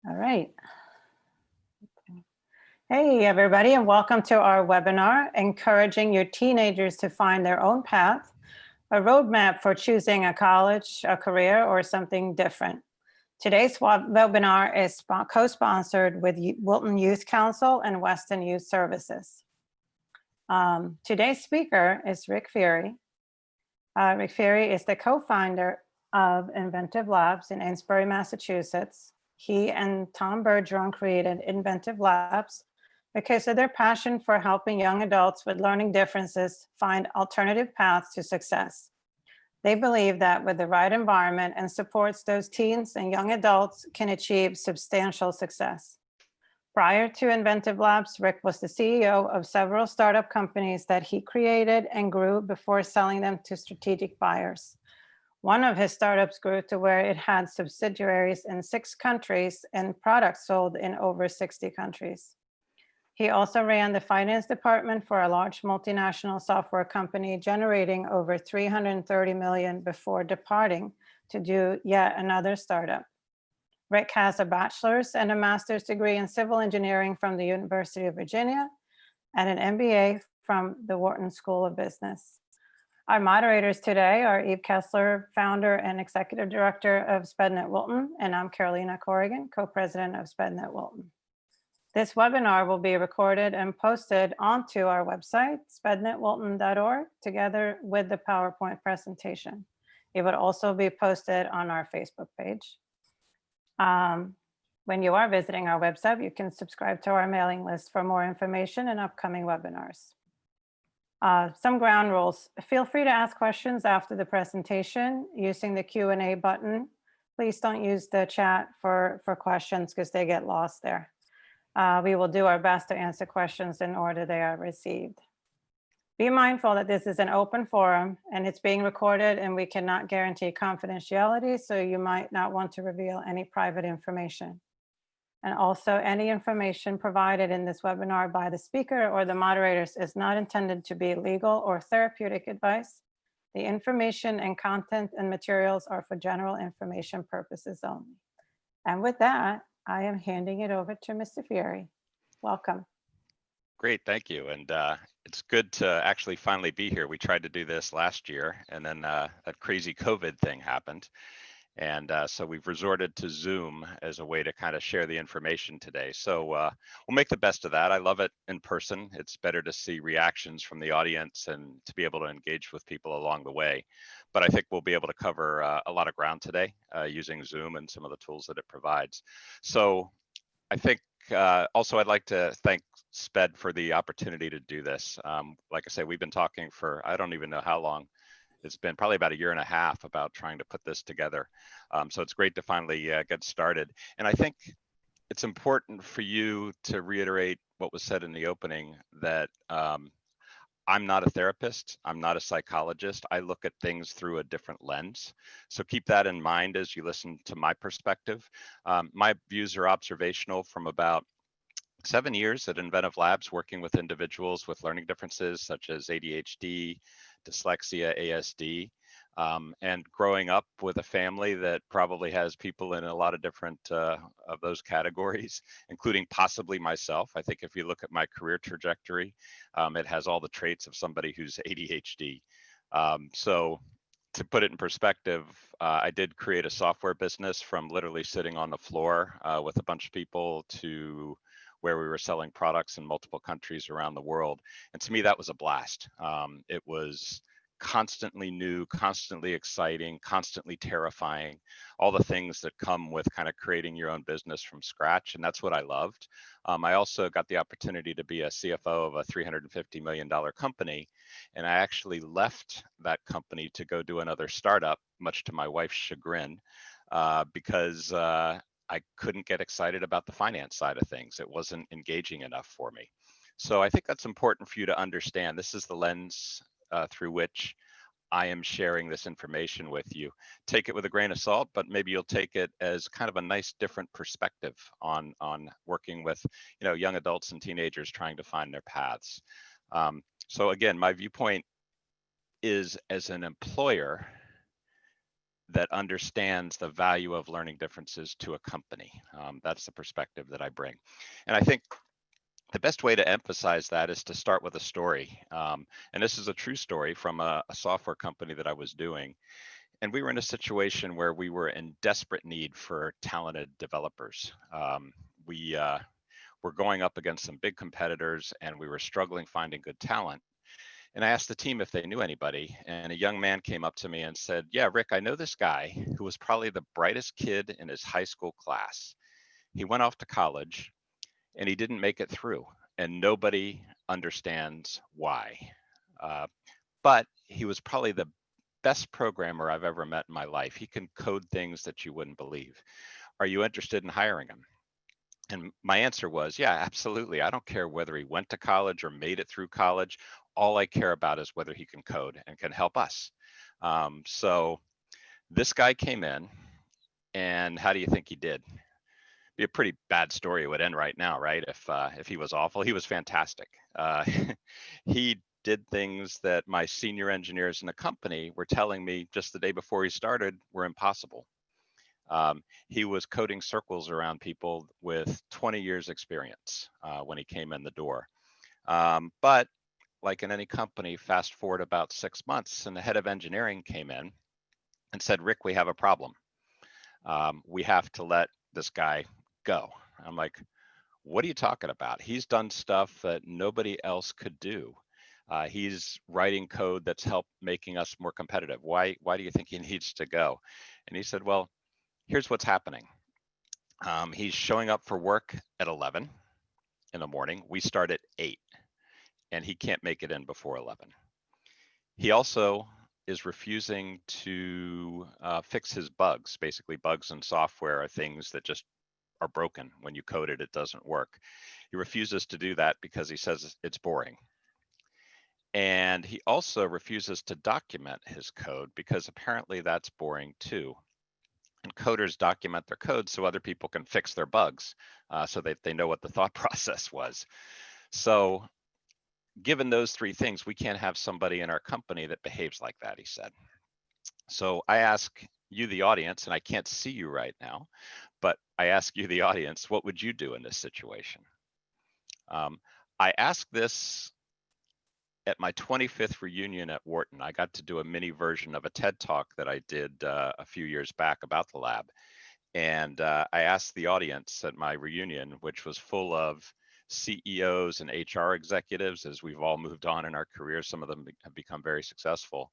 All right. Hey, everybody, and welcome to our webinar, Encouraging Your Teenagers to Find Their Own Path, a roadmap for choosing a college, a career, or something different. Today's webinar is co-sponsored with Wilton Youth Council and Weston Youth Services. Today's speaker is Rick Fury. Rick Fury is the co-founder of InventiveLabs in Amesbury, Massachusetts. He and Tom Bergeron created InventiveLabs because of their passion for helping young adults with learning differences find alternative paths to success. They believe that with the right environment and supports, those teens and young adults can achieve substantial success. Prior to InventiveLabs, Rick was the CEO of several startup companies that he created and grew before selling them to strategic buyers. One of his startups grew to where it had subsidiaries in 6 countries and products sold in over 60 countries. He also ran the finance department for a large multinational software company, generating over $330 million before departing to do yet another startup. Rick has a bachelor's and a master's degree in civil engineering from the University of Virginia and an MBA from the Wharton School of Business. Our moderators today are Eve Kessler, founder and executive director of SpedNet Wilton, and I'm Carolina Corrigan, co-president of SpedNet Wilton. This webinar will be recorded and posted onto our website, spednetwilton.org, together with the PowerPoint presentation. It would also be posted on our Facebook page. When you are visiting our website, you can subscribe to our mailing list for more information and upcoming webinars. Some ground rules. Feel free to ask questions after the presentation using the Q&A button. Please don't use the chat for questions because they get lost there. We will do our best to answer questions in order they are received. Be mindful that this is an open forum and it's being recorded, and we cannot guarantee confidentiality, so you might not want to reveal any private information. And also, any information provided in this webinar by the speaker or the moderators is not intended to be legal or therapeutic advice. The information and content and materials are for general information purposes only. And with that, I am handing it over to Mr. Fury. Welcome. Great, thank you. And it's good to actually finally be here. We tried to do this last year, and then that crazy COVID thing happened. And so we've resorted to Zoom as a way to kind of share the information today. So we'll make the best of that. I love it in person. It's better to see reactions from the audience and to be able to engage with people along the way. But I think we'll be able to cover a lot of ground today using Zoom and some of the tools that it provides. So I think also I'd like to thank SPED for the opportunity to do this. Like I said, we've been talking for, I don't even know how long. It's been probably about 1.5 years about trying to put this together. So it's great to finally get started. And I think it's important for you to reiterate what was said in the opening, that I'm not a therapist. I'm not a psychologist. I look at things through a different lens. So keep that in mind as you listen to my perspective. My views are observational from about 7 years at InventiveLabs, working with individuals with learning differences such as ADHD, dyslexia, ASD, and growing up with a family that probably has people in a lot of different of those categories, including possibly myself. I think if you look at my career trajectory, it has all the traits of somebody who's ADHD. So to put it in perspective, I did create a software business from literally sitting on the floor with a bunch of people to where we were selling products in multiple countries around the world. And to me, that was a blast. It was constantly new, constantly exciting, constantly terrifying, all the things that come with kind of creating your own business from scratch. And that's what I loved. I also got the opportunity to be a CFO of a $350 million company. And I actually left that company to go do another startup, much to my wife's chagrin, because I couldn't get excited about the finance side of things. It wasn't engaging enough for me. So I think that's important for you to understand. This is the lens through which I am sharing this information with you. Take it with a grain of salt, but maybe you'll take it as kind of a nice different perspective on working with young adults and teenagers trying to find their paths. So again, my viewpoint is, as an employer, that understands the value of learning differences to a company. That's the perspective that I bring. And I think the best way to emphasize that is to start with a story. And this is a true story from a software company that I was doing. And we were in a situation where we were in desperate need for talented developers. We were going up against some big competitors and we were struggling finding good talent. And I asked the team if they knew anybody. And a young man came up to me and said, "Yeah, Rick, I know this guy who was probably the brightest kid in his high school class. He went off to college and he didn't make it through. And nobody understands why. Uh, but he was probably the best programmer I've ever met in my life. He can code things that you wouldn't believe. Are you interested in hiring him?" And my answer was, yeah, absolutely. I don't care whether he went to college or made it through college. All I care about is whether he can code and can help us. So this guy came in, and how do you think he did? Be a pretty bad story. It would end right now, right? If he was awful, he was fantastic. He did things that my senior engineers in the company were telling me just the day before he started were impossible. He was coding circles around people with 20 years experience when he came in the door. But like in any company, fast forward about 6 months and the head of engineering came in and said, "Rick, we have a problem. We have to let this guy go." I'm like, "What are you talking about? He's done stuff that nobody else could do. He's writing code that's helped making us more competitive. Why do you think he needs to go?" And he said, "Well, here's what's happening. He's showing up for work at 11 in the morning. We start at 8, and he can't make it in before 11. He also is refusing to fix his bugs. Basically, bugs in software are things that just are broken. When you code it, it doesn't work. He refuses to do that because he says it's boring. And he also refuses to document his code because apparently that's boring too. And coders document their code so other people can fix their bugs, so that they know what the thought process was. So given those three things, we can't have somebody in our company that behaves like that," he said. So I ask you, the audience, and I can't see you right now, but I ask you, the audience, what would you do in this situation? I asked this at my 25th reunion at Wharton. I got to do a mini version of a TED Talk that I did a few years back about the lab. And I asked the audience at my reunion, which was full of CEOs and HR executives, as we've all moved on in our careers. Some of them have become very successful.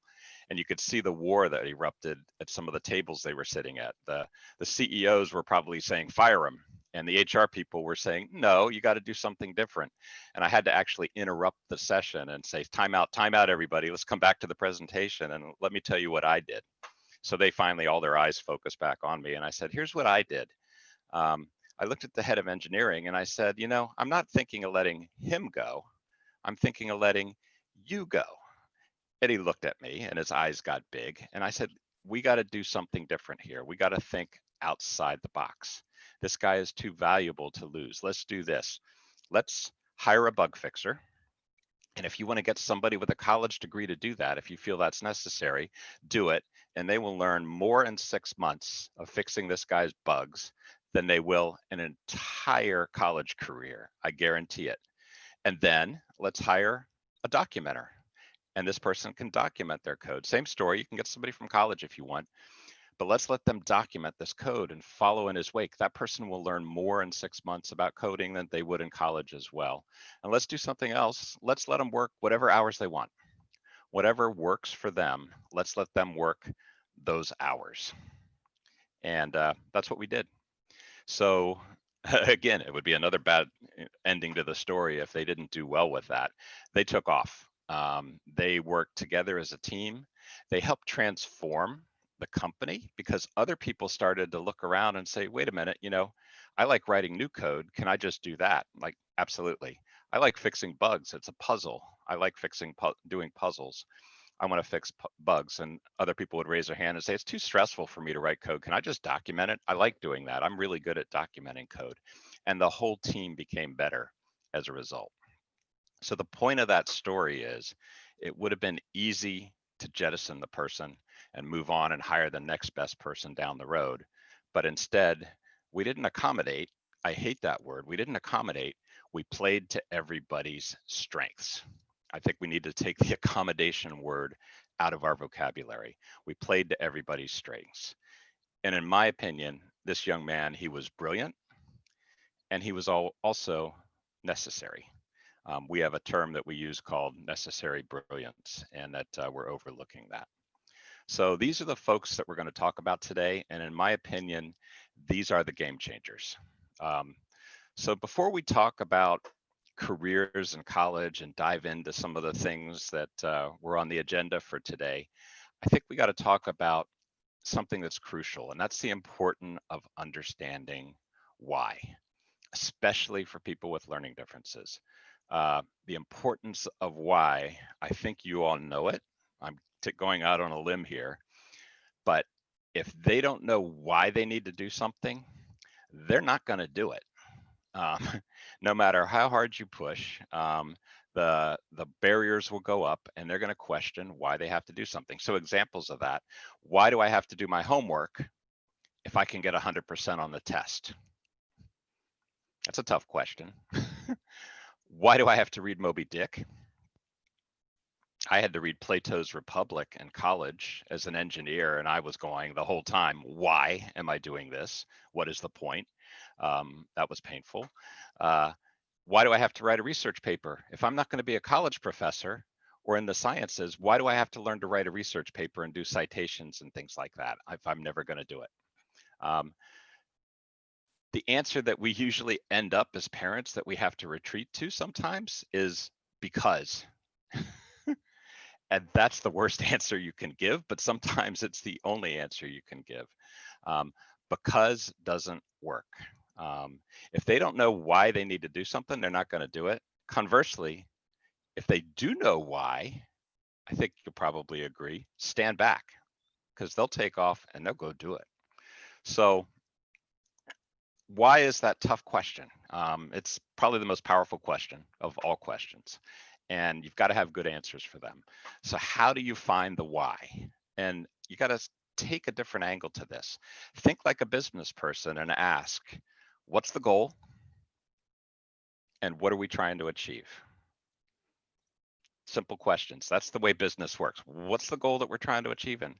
And you could see the war that erupted at some of the tables they were sitting at. The CEOs were probably saying, "Fire him." And the HR people were saying, "No, you got to do something different." And I had to actually interrupt the session and say, time out, everybody. Let's come back to the presentation. And let me tell you what I did. So they finally, all their eyes focused back on me. And I said, "Here's what I did." I looked at the head of engineering and I said, "I'm not thinking of letting him go. I'm thinking of letting you go." And he looked at me and his eyes got big. And I said, "We got to do something different here. We got to think outside the box. This guy is too valuable to lose. Let's do this. Let's hire a bug fixer. And if you want to get somebody with a college degree to do that, if you feel that's necessary, do it. And they will learn more in 6 months of fixing this guy's bugs than they will an entire college career. I guarantee it. And then let's hire a documenter. And this person can document their code. Same story. You can get somebody from college if you want, but let's let them document this code and follow in his wake. That person will learn more in 6 months about coding than they would in college as well. And let's do something else. Let's let them work whatever hours they want. Whatever works for them, let's let them work those hours. And that's what we did. So again, it would be another bad ending to the story if they didn't do well with that. They took off. They worked together as a team. They helped transform the company because other people started to look around and say, "Wait a minute, I like writing new code. Can I just do that?" Like, absolutely. I like fixing bugs. It's a puzzle. I like doing puzzles. I want to fix bugs. And other people would raise their hand and say, "It's too stressful for me to write code. Can I just document it? I like doing that. I'm really good at documenting code." And the whole team became better as a result. So the point of that story is it would have been easy to jettison the person and move on and hire the next best person down the road. But instead, we didn't accommodate. I hate that word. We didn't accommodate. We played to everybody's strengths. I think we need to take the accommodation word out of our vocabulary. We played to everybody's strengths. And in my opinion, this young man, he was brilliant and he was also necessary. We have a term that we use called necessary brilliance, and that we're overlooking that. So these are the folks that we're going to talk about today. And in my opinion, these are the game changers. So before we talk about careers in college and dive into some of the things that were on the agenda for today, I think we got to talk about something that's crucial, and that's the importance of understanding why, especially for people with learning differences. The importance of why, I think you all know it. I'm going out on a limb here, but if they don't know why they need to do something, they're not going to do it. No matter how hard you push, the barriers will go up and they're going to question why they have to do something. So examples of that: why do I have to do my homework if I can get 100% on the test? That's a tough question. Why do I have to read Moby Dick? I had to read Plato's Republic in college as an engineer, and I was going the whole time, why am I doing this? What is the point? That was painful. Why do I have to write a research paper? If I'm not going to be a college professor or in the sciences, why do I have to learn to write a research paper and do citations and things like that if I'm never going to do it? The answer that we usually end up as parents that we have to retreat to sometimes is because. And that's the worst answer you can give, but sometimes it's the only answer you can give. Because doesn't work. If they don't know why they need to do something, they're not going to do it. Conversely, if they do know why, I think you'll probably agree, stand back, because they'll take off and they'll go do it. So why is that tough question? It's probably the most powerful question of all questions, and you've got to have good answers for them. So how do you find the why? And you got to take a different angle to this. Think like a business person and ask, what's the goal? And what are we trying to achieve? Simple questions. That's the way business works. What's the goal that we're trying to achieve? And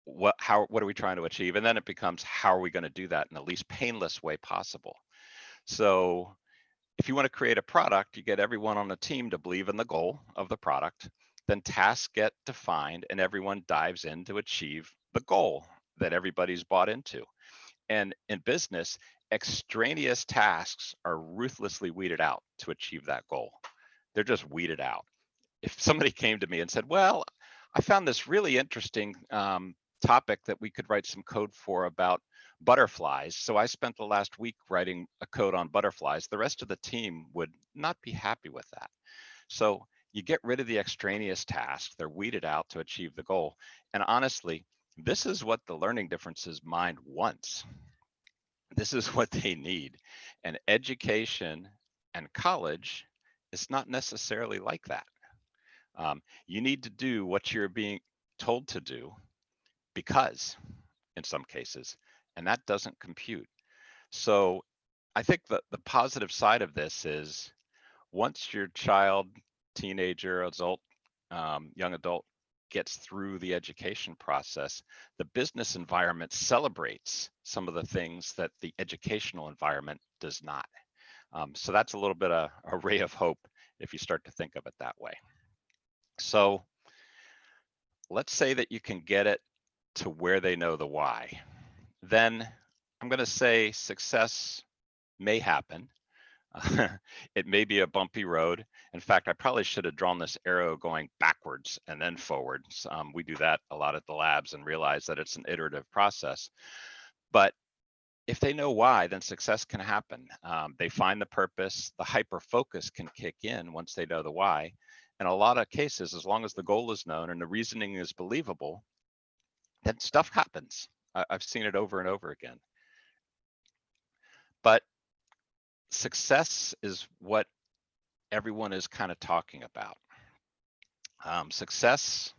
what are we trying to achieve? And then it becomes, how are we going to do that in the least painless way possible? So if you want to create a product, you get everyone on the team to believe in the goal of the product, then tasks get defined and everyone dives in to achieve the goal that everybody's bought into. And in business, extraneous tasks are ruthlessly weeded out to achieve that goal. They're just weeded out. If somebody came to me and said, well, I found this really interesting topic that we could write some code for about butterflies. So I spent the last week writing a code on butterflies. The rest of the team would not be happy with that. So you get rid of the extraneous tasks. They're weeded out to achieve the goal. And honestly, this is what the learning differences mind wants. This is what they need. And education and college is not necessarily like that. You need to do what you're being told to do because, in some cases, and that doesn't compute. So I think the positive side of this is, once your child, teenager, adult, young adult gets through the education process, the business environment celebrates some of the things that the educational environment does not. So that's a little bit of a ray of hope if you start to think of it that way. So let's say that you can get it to where they know the why. Then I'm going to say success may happen. It may be a bumpy road. In fact, I probably should have drawn this arrow going backwards and then forwards. We do that a lot at the labs and realize that it's an iterative process. But if they know why, then success can happen. They find the purpose, the hyper focus can kick in once they know the why. In a lot of cases, as long as the goal is known and the reasoning is believable, then stuff happens. I've seen it over and over again. But success is what everyone is kind of talking about. Success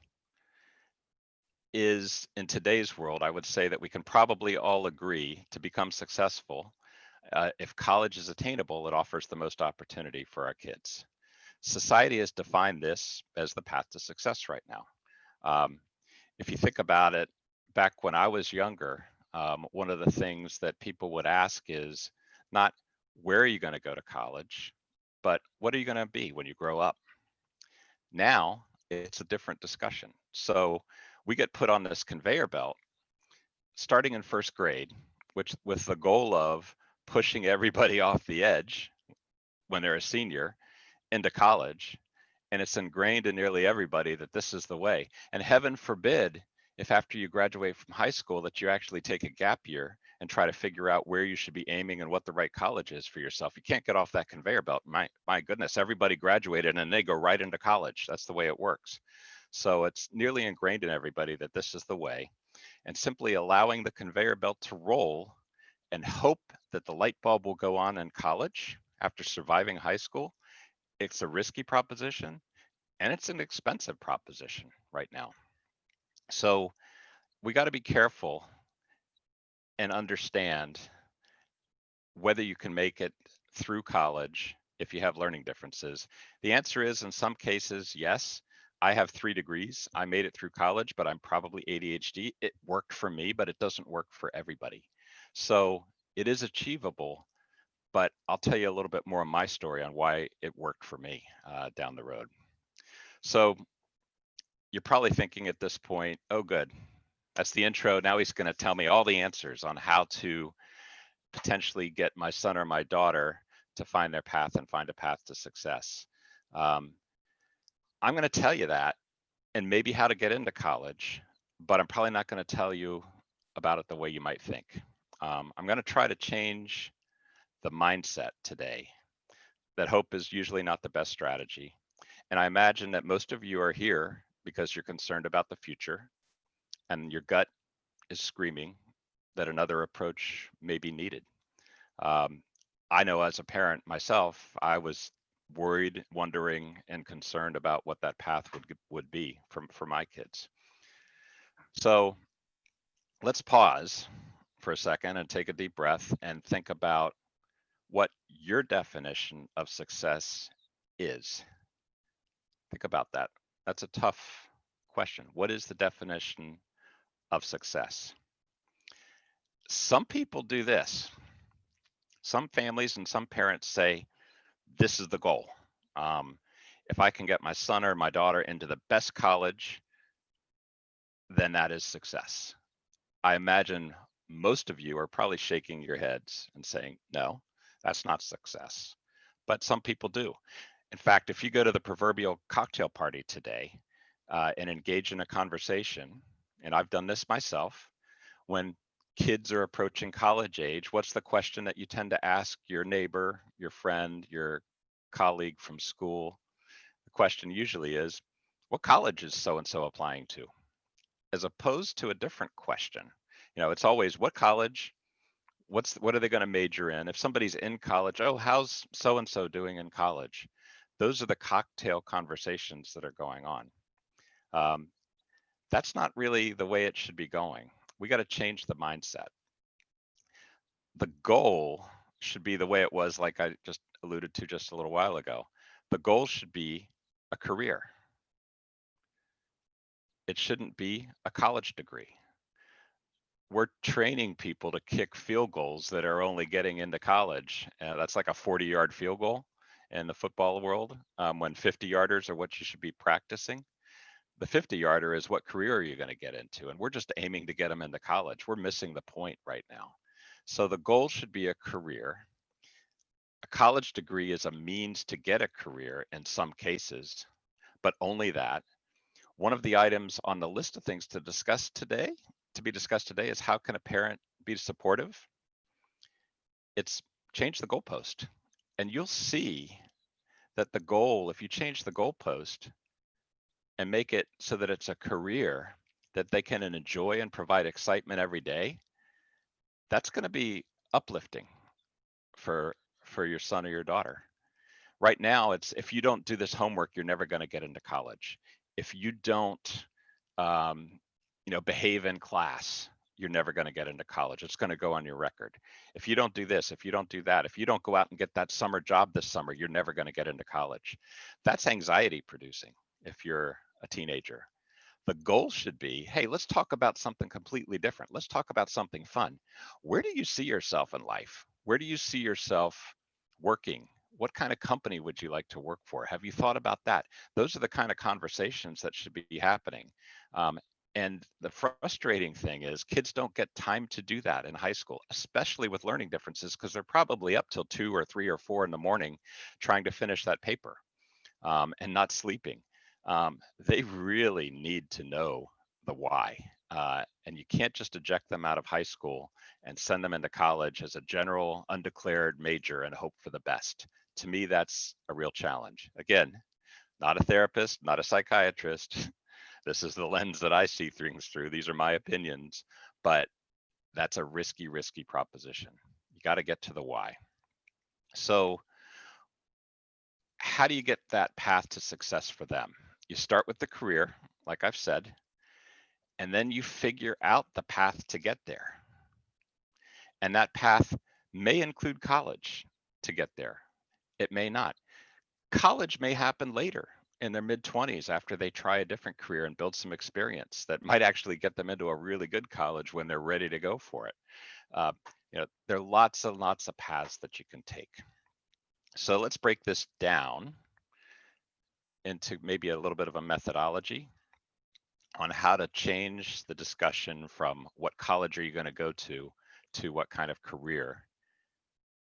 is in today's world, I would say that we can probably all agree to become successful. If college is attainable, it offers the most opportunity for our kids. Society has defined this as the path to success right now. Um, if you think about it, back when I was younger, one of the things that people would ask is not where are you going to go to college, but what are you going to be when you grow up? Now it's a different discussion. So we get put on this conveyor belt starting in first grade, which with the goal of pushing everybody off the edge when they're a senior into college. And it's ingrained in nearly everybody that this is the way. And heaven forbid, if after you graduate from high school that you actually take a gap year and try to figure out where you should be aiming and what the right college is for yourself. You can't get off that conveyor belt. My goodness, everybody graduated and they go right into college. That's the way it works. So it's nearly ingrained in everybody that this is the way. And simply allowing the conveyor belt to roll and hope that the light bulb will go on in college after surviving high school, it's a risky proposition and it's an expensive proposition right now. So we got to be careful and understand whether you can make it through college if you have learning differences. The answer is in some cases, yes. I have 3 degrees. I made it through college, but I'm probably ADHD. It worked for me, but it doesn't work for everybody. So it is achievable, but I'll tell you a little bit more of my story on why it worked for me down the road. So you're probably thinking at this point, oh, good. That's the intro. Now he's going to tell me all the answers on how to potentially get my son or my daughter to find their path and find a path to success. Um, I'm going to tell you that and maybe how to get into college, but I'm probably not going to tell you about it the way you might think. I'm going to try to change the mindset today that hope is usually not the best strategy. And I imagine that most of you are here because you're concerned about the future and your gut is screaming that another approach may be needed. Um, I know as a parent myself, I was worried, wondering, and concerned about what that path would be for my kids. So let's pause for a second and take a deep breath and think about what your definition of success is. Think about that. That's a tough question. What is the definition of success? Some people do this. Some families and some parents say, this is the goal. Um, if I can get my son or my daughter into the best college, then that is success. I imagine most of you are probably shaking your heads and saying, no, that's not success. But some people do. In fact, if you go to the proverbial cocktail party today and engage in a conversation, and I've done this myself, when kids are approaching college age, what's the question that you tend to ask your neighbor, your friend, your colleague from school? The question usually is, what college is so and so applying to? As opposed to a different question. You know, it's always what college, what are they going to major in? If somebody's in college, oh, how's so and so doing in college? Those are the cocktail conversations that are going on. Um, that's not really the way it should be going. We got to change the mindset. The goal should be the way it was, like I just alluded to just a little while ago. The goal should be a career. It shouldn't be a college degree. We're training people to kick field goals that are only getting into college. That's like a 40-yard field goal in the football world, when 50-yarders are what you should be practicing. The 50-yarder is what career are you going to get into? And we're just aiming to get them into college. We're missing the point right now. So the goal should be a career. A college degree is a means to get a career in some cases, but only that. One of the items on the list of things to be discussed today is how can a parent be supportive? It's change the goalpost. And you'll see that the goal, if you change the goalpost and make it so that it's a career that they can enjoy and provide excitement every day, that's going to be uplifting for your son or your daughter. Right now, it's if you don't do this homework, you're never going to get into college. If you don't behave in class, you're never going to get into college. It's going to go on your record. If you don't do this, if you don't do that, if you don't go out and get that summer job this summer, you're never going to get into college. That's anxiety producing if you're a teenager. The goal should be, hey, let's talk about something completely different. Let's talk about something fun. Where do you see yourself in life? Where do you see yourself working? What kind of company would you like to work for? Have you thought about that? Those are the kind of conversations that should be happening. Um, and the frustrating thing is kids don't get time to do that in high school, especially with learning differences, because they're probably up till 2 or 3 or 4 in the morning trying to finish that paper and not sleeping. They really need to know the why. And you can't just eject them out of high school and send them into college as a general undeclared major and hope for the best. To me, that's a real challenge. Again, not a therapist, not a psychiatrist. This is the lens that I see things through. These are my opinions, but that's a risky, risky proposition. You got to get to the why. So, how do you get that path to success for them? You start with the career, like I've said, and then you figure out the path to get there. And that path may include college to get there. It may not. College may happen later in their mid 20s after they try a different career and build some experience that might actually get them into a really good college when they're ready to go for it. Uh, there are lots and lots of paths that you can take. So let's break this down into maybe a little bit of a methodology on how to change the discussion from what college are you going to go to what kind of career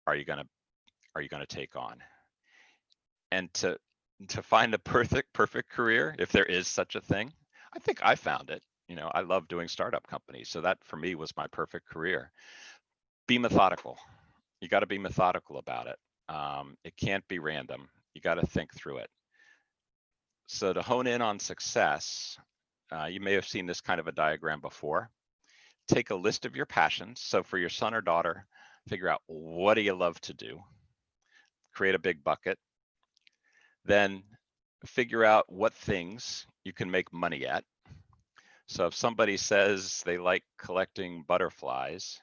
are you going to take on. And to find a perfect career, if there is such a thing, I think I found it. I love doing startup companies, so that for me was my perfect career. Be methodical. You got to be methodical about it. It can't be random. You got to think through it. So to hone in on success, you may have seen this kind of a diagram before. Take a list of your passions. So for your son or daughter, figure out what do you love to do. Create a big bucket. Then figure out what things you can make money at. So if somebody says they like collecting butterflies,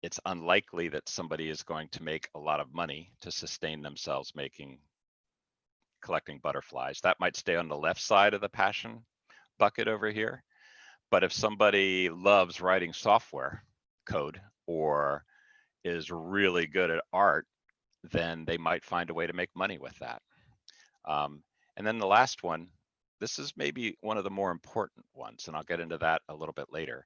it's unlikely that somebody is going to make a lot of money to sustain themselves collecting butterflies. That might stay on the left side of the passion bucket over here. But if somebody loves writing software code or is really good at art, then they might find a way to make money with that. And then the last one, this is maybe one of the more important ones, and I'll get into that a little bit later,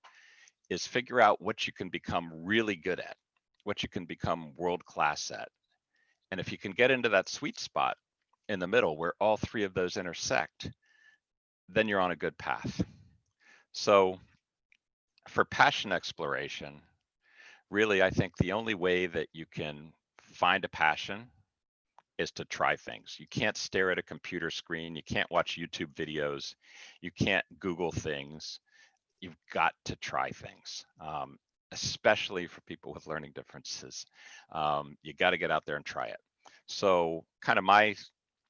is figure out what you can become really good at, what you can become world-class at. And if you can get into that sweet spot in the middle where all three of those intersect, then you're on a good path. So for passion exploration, really, I think the only way that you can find a passion is to try things. You can't stare at a computer screen. You can't watch YouTube videos. You can't Google things. You've got to try things, especially for people with learning differences. You got to get out there and try it. So kind of my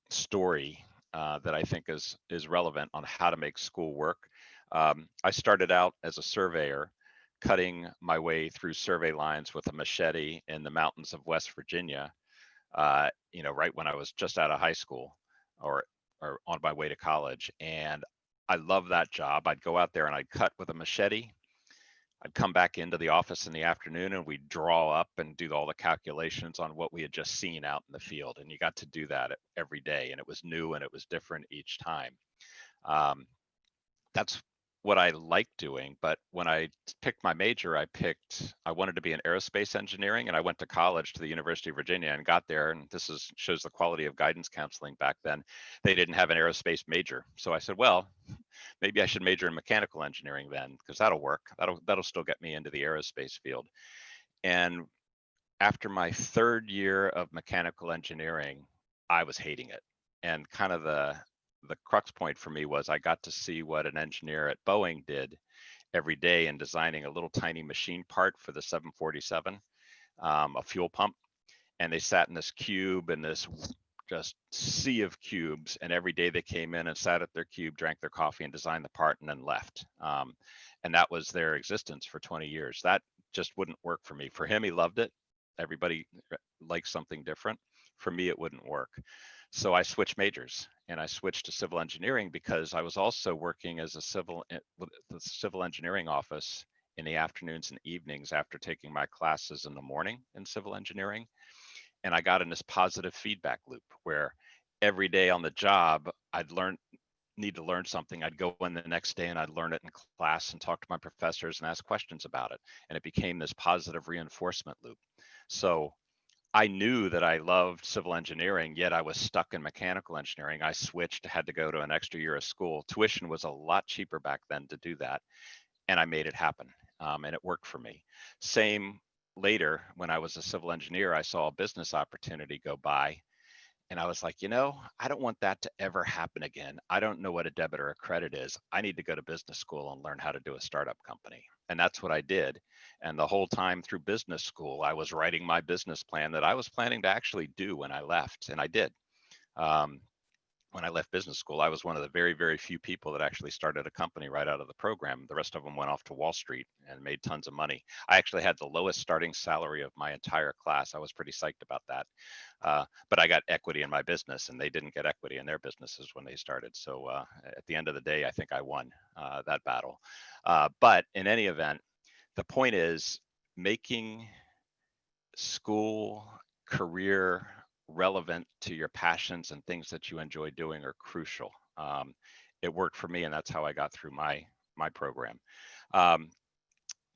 story that I think is relevant on how to make school work. I started out as a surveyor, cutting my way through survey lines with a machete in the mountains of West Virginia, right when I was just out of high school or on my way to college. And I love that job. I'd go out there and I'd cut with a machete. I'd come back into the office in the afternoon and we'd draw up and do all the calculations on what we had just seen out in the field. And you got to do that every day. And it was new and it was different each time. That's what I like doing. But when I picked my major, I wanted to be in aerospace engineering, and I went to college to the University of Virginia and got there. And this shows the quality of guidance counseling back then. They didn't have an aerospace major. So I said, well, maybe I should major in mechanical engineering then, because that'll work. That'll still get me into the aerospace field. And after my third year of mechanical engineering, I was hating it. And kind of the crux point for me was I got to see what an engineer at Boeing did every day in designing a little tiny machine part for the 747, a fuel pump. And they sat in this cube and this just sea of cubes, and every day they came in and sat at their cube, drank their coffee, and designed the part, and then left. And that was their existence for 20 years. That just wouldn't work for me. For him, he loved it. Everybody likes something different. For me, it wouldn't work. So I switched majors, and I switched to civil engineering because I was also working as with the civil engineering office in the afternoons and evenings after taking my classes in the morning in civil engineering. And I got in this positive feedback loop where every day on the job, need to learn something. I'd go in the next day and I'd learn it in class and talk to my professors and ask questions about it. And it became this positive reinforcement loop. So I knew that I loved civil engineering, yet I was stuck in mechanical engineering. I switched, had to go to an extra year of school. Tuition was a lot cheaper back then to do that. And I made it happen. And it worked for me. Same later, when I was a civil engineer, I saw a business opportunity go by. And I was like, I don't want that to ever happen again. I don't know what a debit or a credit is. I need to go to business school and learn how to do a startup company. And that's what I did. And the whole time through business school, I was writing my business plan that I was planning to actually do when I left. And I did. Um, when I left business school, I was one of the very, very few people that actually started a company right out of the program. The rest of them went off to Wall Street and made tons of money. I actually had the lowest starting salary of my entire class. I was pretty psyched about that. But I got equity in my business, and they didn't get equity in their businesses when they started. So at the end of the day, I think I won that battle. But in any event, the point is making school, career relevant to your passions and things that you enjoy doing are crucial. It worked for me, and that's how I got through my program. Um,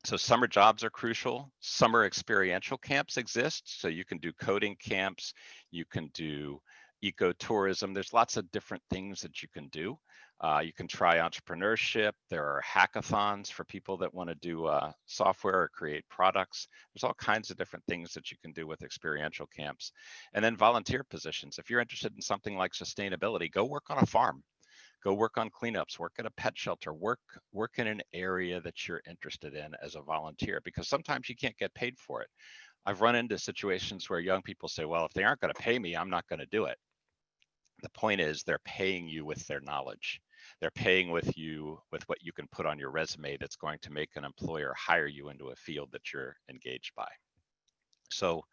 so summer jobs are crucial. Summer experiential camps exist. So you can do coding camps, you can do ecotourism. There's lots of different things that you can do. You can try entrepreneurship. There are hackathons for people that want to do software or create products. There's all kinds of different things that you can do with experiential camps. And then volunteer positions. If you're interested in something like sustainability, go work on a farm. Go work on cleanups, work at a pet shelter, work in an area that you're interested in as a volunteer, because sometimes you can't get paid for it. I've run into situations where young people say, well, if they aren't going to pay me, I'm not going to do it. The point is they're paying you with their knowledge. They're paying with you with what you can put on your resume that's going to make an employer hire you into a field that you're engaged by. So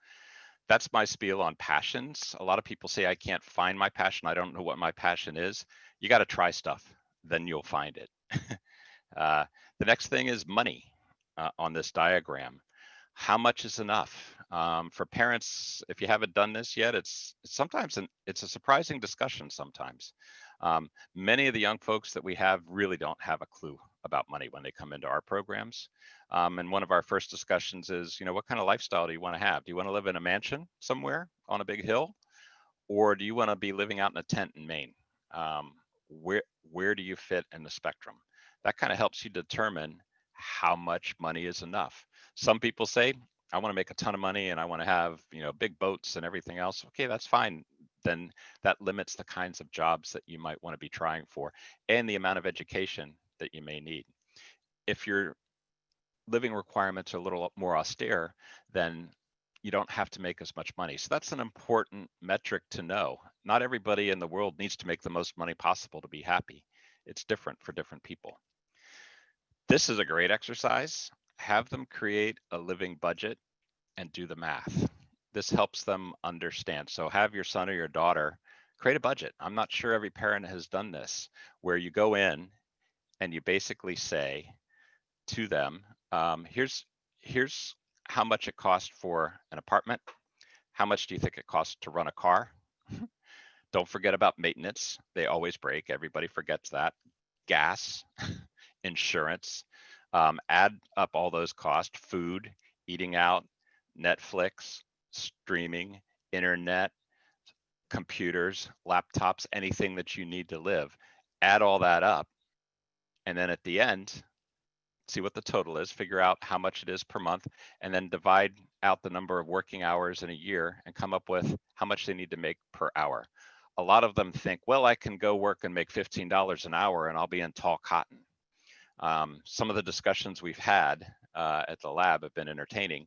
that's my spiel on passions. A lot of people say I can't find my passion. I don't know what my passion is. You got to try stuff, then you'll find it. The next thing is money on this diagram. How much is enough? For parents, if you haven't done this yet, it's a surprising discussion sometimes. Many of the young folks that we have really don't have a clue about money when they come into our programs. And one of our first discussions is, what kind of lifestyle do you want to have? Do you want to live in a mansion somewhere on a big hill? Or do you want to be living out in a tent in Maine? Where do you fit in the spectrum? That kind of helps you determine how much money is enough. Some people say, I want to make a ton of money and I want to have, big boats and everything else. Okay, that's fine. Then that limits the kinds of jobs that you might want to be trying for and the amount of education that you may need. If your living requirements are a little more austere, then you don't have to make as much money. So that's an important metric to know. Not everybody in the world needs to make the most money possible to be happy. It's different for different people. This is a great exercise. Have them create a living budget and do the math. This helps them understand. So have your son or your daughter create a budget. I'm not sure every parent has done this, where you go in and you basically say to them, here's how much it costs for an apartment. How much do you think it costs to run a car? Don't forget about maintenance. They always break. Everybody forgets that. Gas, insurance. Add up all those costs: food, eating out, Netflix, streaming, internet, computers, laptops, anything that you need to live. Add all that up. And then at the end, see what the total is, figure out how much it is per month, and then divide out the number of working hours in a year and come up with how much they need to make per hour. A lot of them think, well, I can go work and make $15 an hour and I'll be in tall cotton. Some of the discussions we've had at the lab have been entertaining.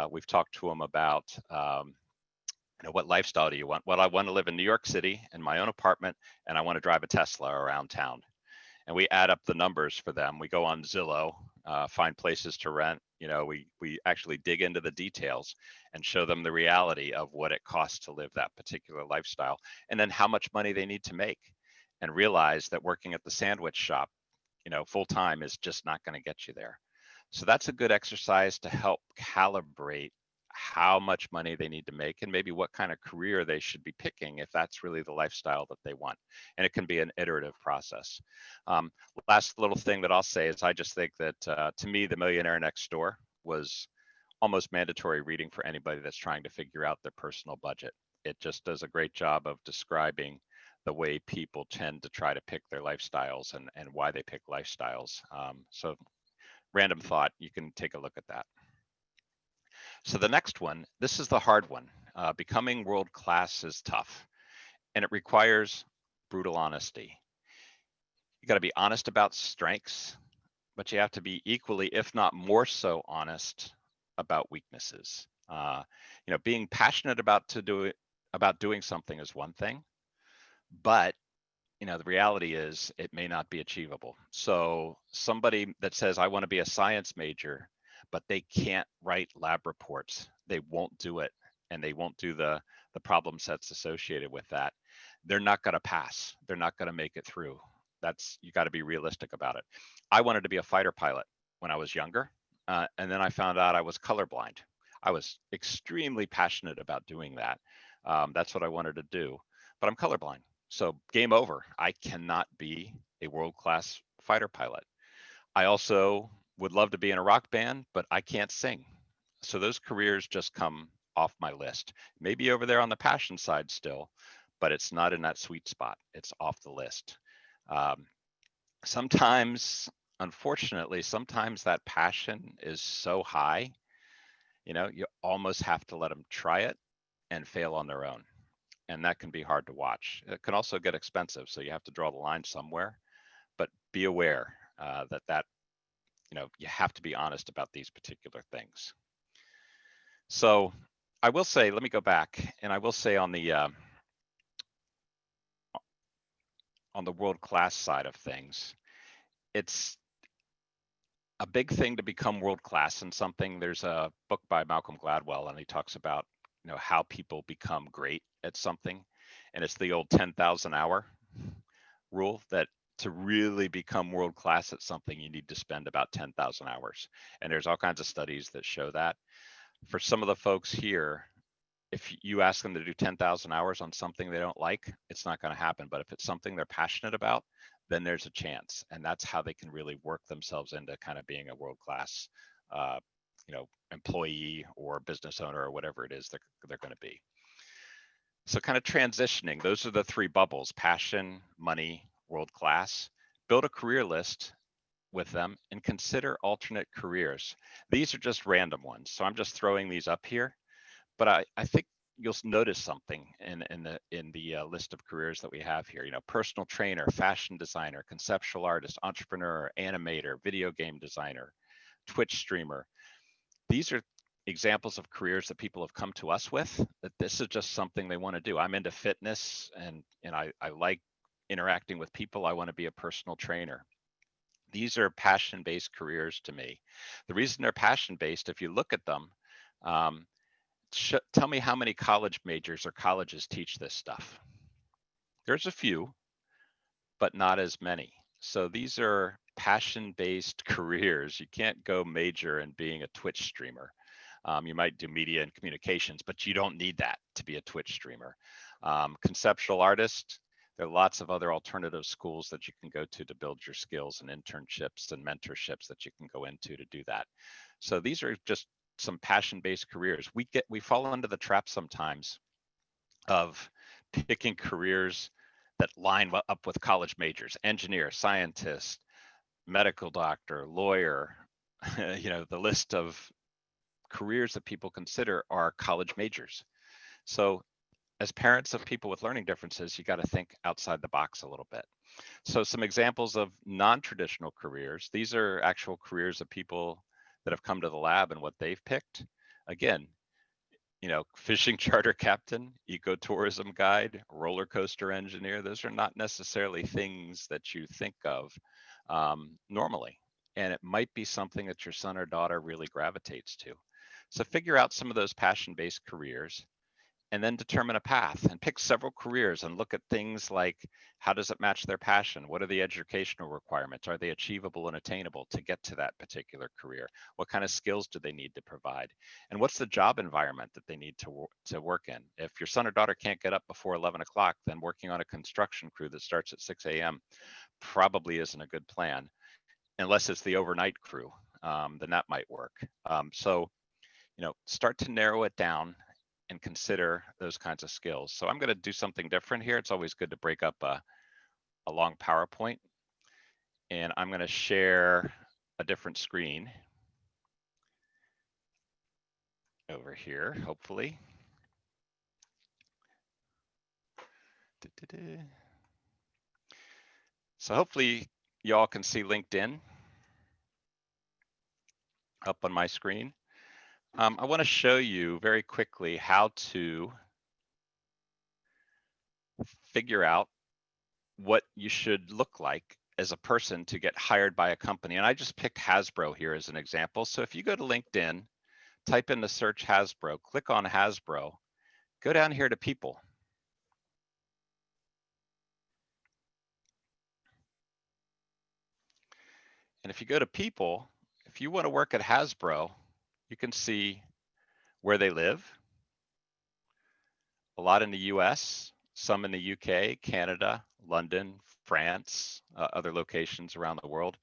We've talked to them about what lifestyle do you want? Well, I want to live in New York City in my own apartment, and I want to drive a Tesla around town. And we add up the numbers for them. We go on Zillow, find places to rent. We actually dig into the details and show them the reality of what it costs to live that particular lifestyle, and then how much money they need to make, and realize that working at the sandwich shop, full time is just not going to get you there. So that's a good exercise to help calibrate how much money they need to make and maybe what kind of career they should be picking if that's really the lifestyle that they want. And it can be an iterative process. Um, Last little thing that I'll say is I just think that to me, The Millionaire Next Door was almost mandatory reading for anybody that's trying to figure out their personal budget. It just does a great job of describing the way people tend to try to pick their lifestyles and why they pick lifestyles. So random thought, you can take a look at that. So the next one, this is the hard one. Becoming world class is tough, and it requires brutal honesty. You got to be honest about strengths, but you have to be equally, if not more so, honest about weaknesses. Being passionate about doing something is one thing, but the reality is it may not be achievable. So somebody that says, I want to be a science major, but they can't write lab reports, they won't do it, and they won't do the problem sets associated with that. They're not going to pass. They're not going to make it through. You got to be realistic about it. I wanted to be a fighter pilot when I was younger, and then I found out I was colorblind. I was extremely passionate about doing that. That's what I wanted to do, but I'm colorblind. So game over. I cannot be a world-class fighter pilot. I also would love to be in a rock band, but I can't sing. So those careers just come off my list. Maybe over there on the passion side still, but it's not in that sweet spot. It's off the list. Um, Sometimes, unfortunately, sometimes that passion is so high, you almost have to let them try it and fail on their own. And that can be hard to watch. It can also get expensive, so you have to draw the line somewhere. But be aware that you have to be honest about these particular things. So I will say, let me go back, and I will say on the world class side of things, it's a big thing to become world class in something. There's a book by Malcolm Gladwell, and he talks about how people become great at something, and it's the old 10,000 hour rule, that to really become world class at something, you need to spend about 10,000 hours. And there's all kinds of studies that show that. For some of the folks here, if you ask them to do 10,000 hours on something they don't like, it's not going to happen. But if it's something they're passionate about, then there's a chance. And that's how they can really work themselves into kind of being a world-class, employee or business owner or whatever it is they're going to be. So kind of transitioning, those are the three bubbles: passion, money, world-class. Build a career list with them and consider alternate careers. These are just random ones, so I'm just throwing these up here. But I think you'll notice something in the list of careers that we have here. Personal trainer, fashion designer, conceptual artist, entrepreneur, animator, video game designer, Twitch streamer. These are examples of careers that people have come to us with, that this is just something they want to do. I'm into fitness, and I like interacting with people. I want to be a personal trainer. These are passion-based careers to me. The reason they're passion-based, if you look at them, tell me how many college majors or colleges teach this stuff. There's a few, but not as many. So these are passion-based careers. You can't go major in being a Twitch streamer. You might do media and communications, but you don't need that to be a Twitch streamer. Conceptual artist, there are lots of other alternative schools that you can go to build your skills, and internships and mentorships that you can go into to do that. So these are just some passion-based careers. We fall into the trap sometimes of picking careers that line up with college majors: engineer, scientist, medical doctor, lawyer. The list of careers that people consider are college majors. So as parents of people with learning differences, you got to think outside the box a little bit. So some examples of non-traditional careers. These are actual careers of people that have come to the lab and what they've picked. Again, fishing charter captain, ecotourism guide, roller coaster engineer. Those are not necessarily things that you think of normally. And it might be something that your son or daughter really gravitates to. So figure out some of those passion-based careers and then determine a path and pick several careers and look at things like, how does it match their passion? What are the educational requirements? Are they achievable and attainable to get to that particular career? What kind of skills do they need to provide? And what's the job environment that they need to work in? If your son or daughter can't get up before 11 o'clock, then working on a construction crew that starts at 6 a.m. probably isn't a good plan, unless it's the overnight crew, then that might work. So, start to narrow it down and consider those kinds of skills. So I'm going to do something different here. It's always good to break up a long PowerPoint. And I'm going to share a different screen over here, hopefully. So hopefully y'all can see LinkedIn up on my screen. I want to show you very quickly how to figure out what you should look like as a person to get hired by a company. And I just picked Hasbro here as an example. So if you go to LinkedIn, type in the search Hasbro, click on Hasbro, go down here to people. And if you go to people, if you want to work at Hasbro, you can see where they live. A lot in the US, some in the UK, Canada, London, France, other locations around the world.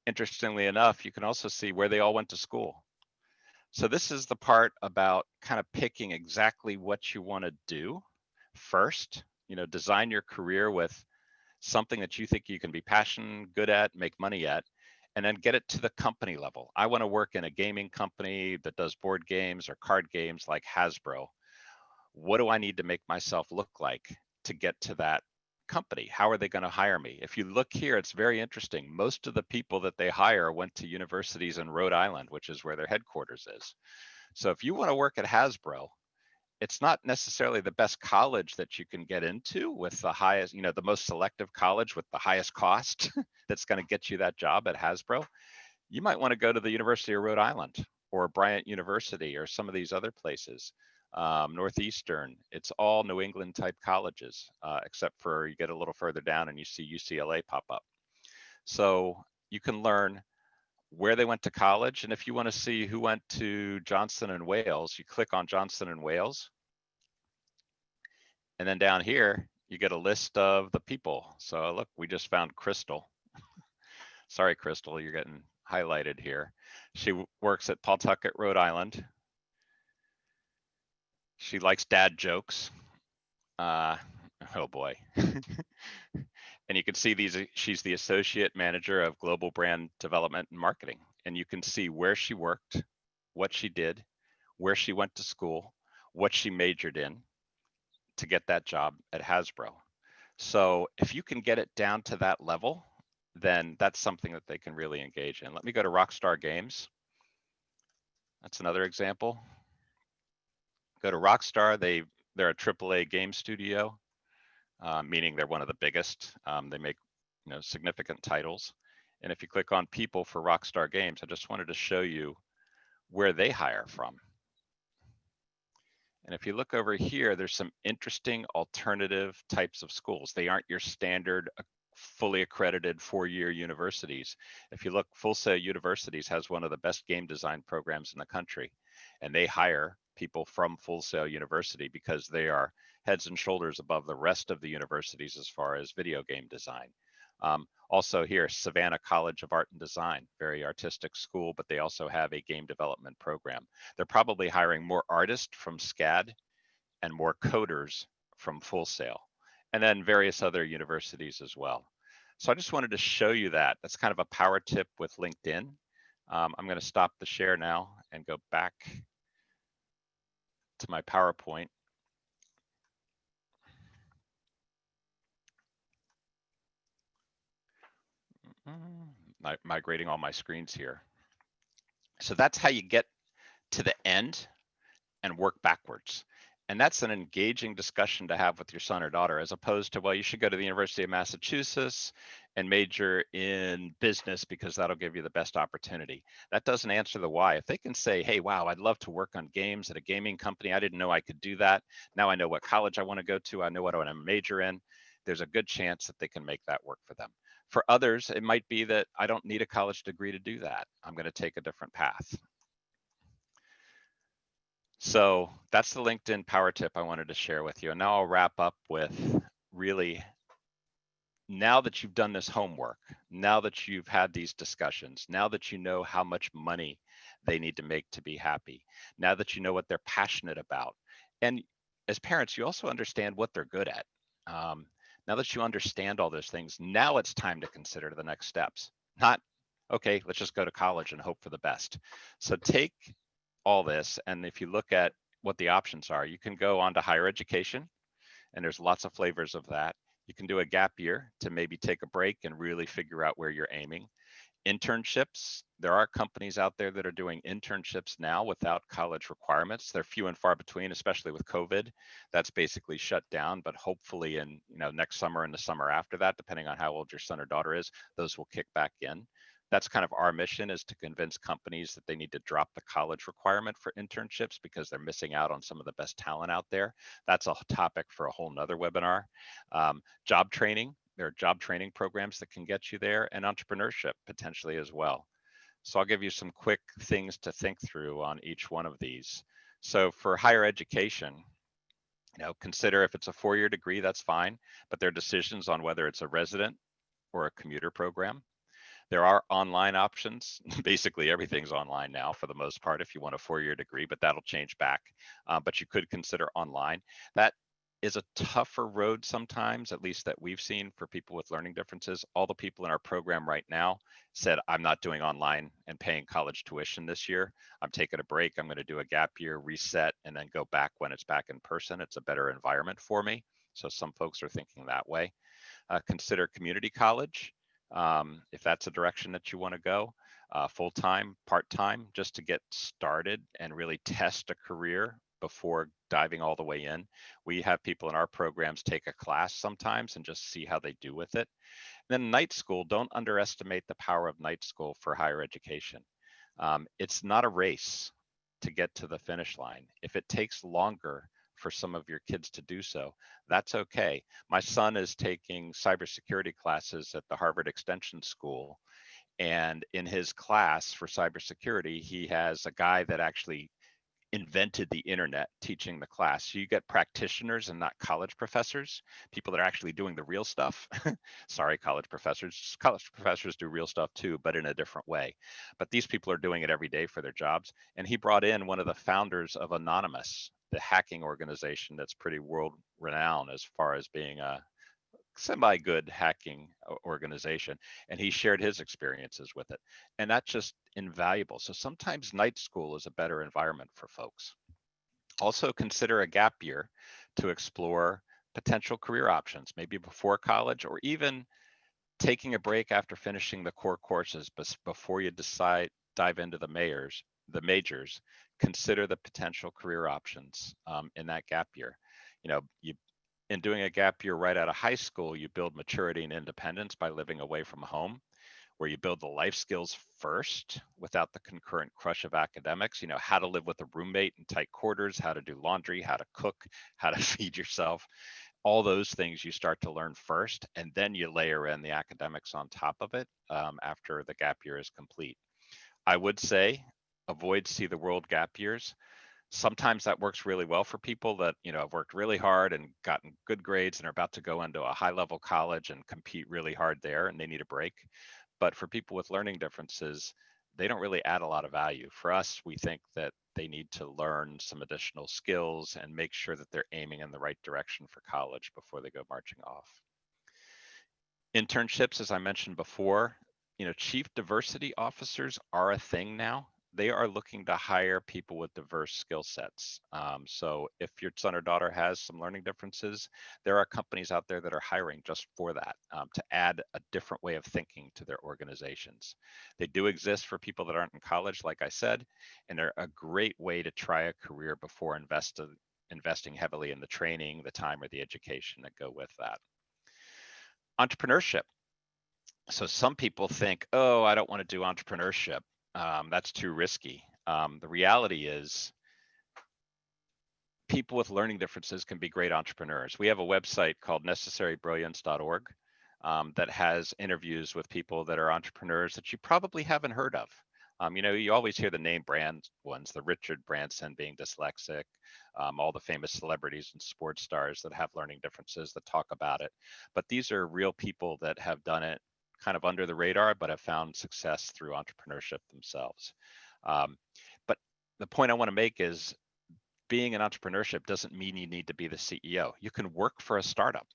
Interestingly enough, you can also see where they all went to school. So this is the part about kind of picking exactly what you want to do first. Design your career with something that you think you can be passionate, good at, make money at, and then get it to the company level. I want to work in a gaming company that does board games or card games like Hasbro. What do I need to make myself look like to get to that company? How are they going to hire me? If you look here, it's very interesting. Most of the people that they hire went to universities in Rhode Island, which is where their headquarters is. So if you want to work at Hasbro, it's not necessarily the best college that you can get into with the highest, the most selective college with the highest cost that's going to get you that job at Hasbro. You might want to go to the University of Rhode Island or Bryant University or some of these other places. Northeastern, it's all New England type colleges, except for you get a little further down and you see UCLA pop up. So you can learn where they went to college. And if you want to see who went to Johnson and Wales, you click on Johnson and Wales. And then down here, you get a list of the people. So look, we just found Crystal. Sorry, Crystal, you're getting highlighted here. She works at Pawtucket, Rhode Island. She likes dad jokes. Oh boy. And you can see she's the associate manager of global brand development and marketing. And you can see where she worked, what she did, where she went to school, what she majored in to get that job at Hasbro. So if you can get it down to that level, then that's something that they can really engage in. Let me go to Rockstar Games. That's another example. Go to Rockstar, they're a AAA game studio, meaning they're one of the biggest. They make significant titles. And if you click on people for Rockstar Games, I just wanted to show you where they hire from. And if you look over here, there's some interesting alternative types of schools. They aren't your standard fully accredited 4-year universities. If you look, Full Sail Universities has one of the best game design programs in the country. And they hire people from Full Sail University because they are heads and shoulders above the rest of the universities as far as video game design. Also here, Savannah College of Art and Design, very artistic school, but they also have a game development program. They're probably hiring more artists from SCAD and more coders from Full Sail, and then various other universities as well. So I just wanted to show you that. That's kind of a power tip with LinkedIn. I'm going to stop the share now and go back to my PowerPoint. Migrating all my screens here. So that's how you get to the end and work backwards. And that's an engaging discussion to have with your son or daughter, as opposed to, well, you should go to the University of Massachusetts and major in business because that'll give you the best opportunity. That doesn't answer the why. If they can say, hey, wow, I'd love to work on games at a gaming company. I didn't know I could do that. Now I know what college I want to go to. I know what I want to major in. There's a good chance that they can make that work for them. For others, it might be that I don't need a college degree to do that. I'm going to take a different path. So that's the LinkedIn power tip I wanted to share with you. And now I'll wrap up with really, now that you've done this homework, now that you've had these discussions, now that you know how much money they need to make to be happy, now that you know what they're passionate about, and as parents, you also understand what they're good at. Now that you understand all those things, now it's time to consider the next steps. Not, okay, let's just go to college and hope for the best. So take all this, and if you look at what the options are, you can go on to higher education, and there's lots of flavors of that. You can do a gap year to maybe take a break and really figure out where you're aiming. Internships, there are companies out there that are doing internships now without college requirements. They're few and far between, especially with COVID. That's basically shut down, but hopefully in next summer and the summer after that, depending on how old your son or daughter is, those will kick back in. That's kind of our mission, is to convince companies that they need to drop the college requirement for internships because they're missing out on some of the best talent out there. That's a topic for a whole nother webinar. Job training, there are job training programs that can get you there, and entrepreneurship potentially as well. So I'll give you some quick things to think through on each one of these. So for higher education, consider if it's a 4-year degree, that's fine, but there are decisions on whether it's a resident or a commuter program. There are online options. Basically, everything's online now for the most part if you want a 4-year degree, but that'll change back. But you could consider online. That is a tougher road sometimes, at least that we've seen for people with learning differences. All the people in our program right now said, I'm not doing online and paying college tuition this year. I'm taking a break. I'm going to do a gap year, reset, and then go back when it's back in person. It's a better environment for me. So some folks are thinking that way. Consider community college. If that's a direction that you want to go, full-time, part-time, just to get started and really test a career before diving all the way in. We have people in our programs take a class sometimes and just see how they do with it. And then night school, don't underestimate the power of night school for higher education. It's not a race to get to the finish line. If it takes longer for some of your kids to do so, that's okay. My son is taking cybersecurity classes at the Harvard Extension School. And in his class for cybersecurity, he has a guy that actually invented the internet teaching the class. So you get practitioners and not college professors, people that are actually doing the real stuff. Sorry, college professors. College professors do real stuff too, but in a different way. But these people are doing it every day for their jobs. And he brought in one of the founders of Anonymous, the hacking organization that's pretty world renowned as far as being a semi-good hacking organization, and he shared his experiences with it, and that's just invaluable. So sometimes night school is a better environment for folks. Also consider a gap year to explore potential career options, maybe before college, or even taking a break after finishing the core courses, but before you dive into the majors, consider the potential career options in that gap year. In doing a gap year right out of high school, you build maturity and independence by living away from home, where you build the life skills first without the concurrent crush of academics. How to live with a roommate in tight quarters, how to do laundry, how to cook, how to feed yourself. All those things you start to learn first, and then you layer in the academics on top of it after the gap year is complete. I would say avoid see the world gap years. Sometimes that works really well for people that have worked really hard and gotten good grades and are about to go into a high level college and compete really hard there, and they need a break. But for people with learning differences, they don't really add a lot of value. For us, we think that they need to learn some additional skills and make sure that they're aiming in the right direction for college before they go marching off. Internships, as I mentioned before, chief diversity officers are a thing now. they are looking to hire people with diverse skill sets. So if your son or daughter has some learning differences, there are companies out there that are hiring just for that, to add a different way of thinking to their organizations. They do exist for people that aren't in college, like I said, and they're a great way to try a career before investing heavily in the training, the time, or the education that go with that. Entrepreneurship. So some people think, oh, I don't want to do entrepreneurship. That's too risky. The reality is people with learning differences can be great entrepreneurs. We have a website called necessarybrilliance.org that has interviews with people that are entrepreneurs that you probably haven't heard of. You always hear the name brand ones, the Richard Branson being dyslexic, all the famous celebrities and sports stars that have learning differences that talk about it. But these are real people that have done it kind of under the radar, but have found success through entrepreneurship themselves. But the point I want to make is being in entrepreneurship doesn't mean you need to be the CEO. You can work for a startup.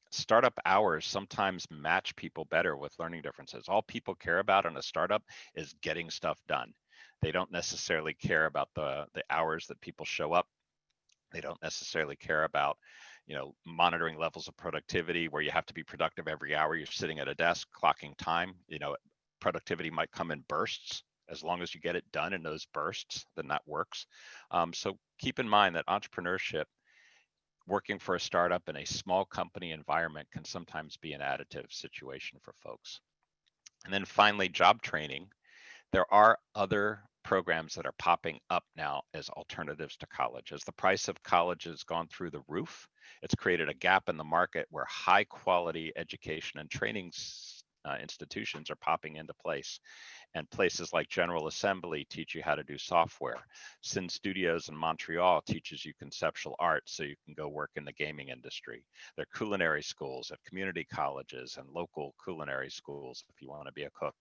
Startup hours sometimes match people better with learning differences. All people care about in a startup is getting stuff done. They don't necessarily care about the hours that people show up. They don't necessarily care about, monitoring levels of productivity where you have to be productive every hour you're sitting at a desk clocking time. Productivity might come in bursts. As long as you get it done in those bursts, then that works. So keep in mind that entrepreneurship, working for a startup in a small company environment, can sometimes be an additive situation for folks. And then finally, job training. There are other programs that are popping up now as alternatives to college. As the price of college has gone through the roof, it's created a gap in the market where high quality education and training institutions are popping into place. And places like General Assembly teach you how to do software. Sin Studios in Montreal teaches you conceptual art so you can go work in the gaming industry. There are culinary schools at community colleges and local culinary schools if you want to be a cook.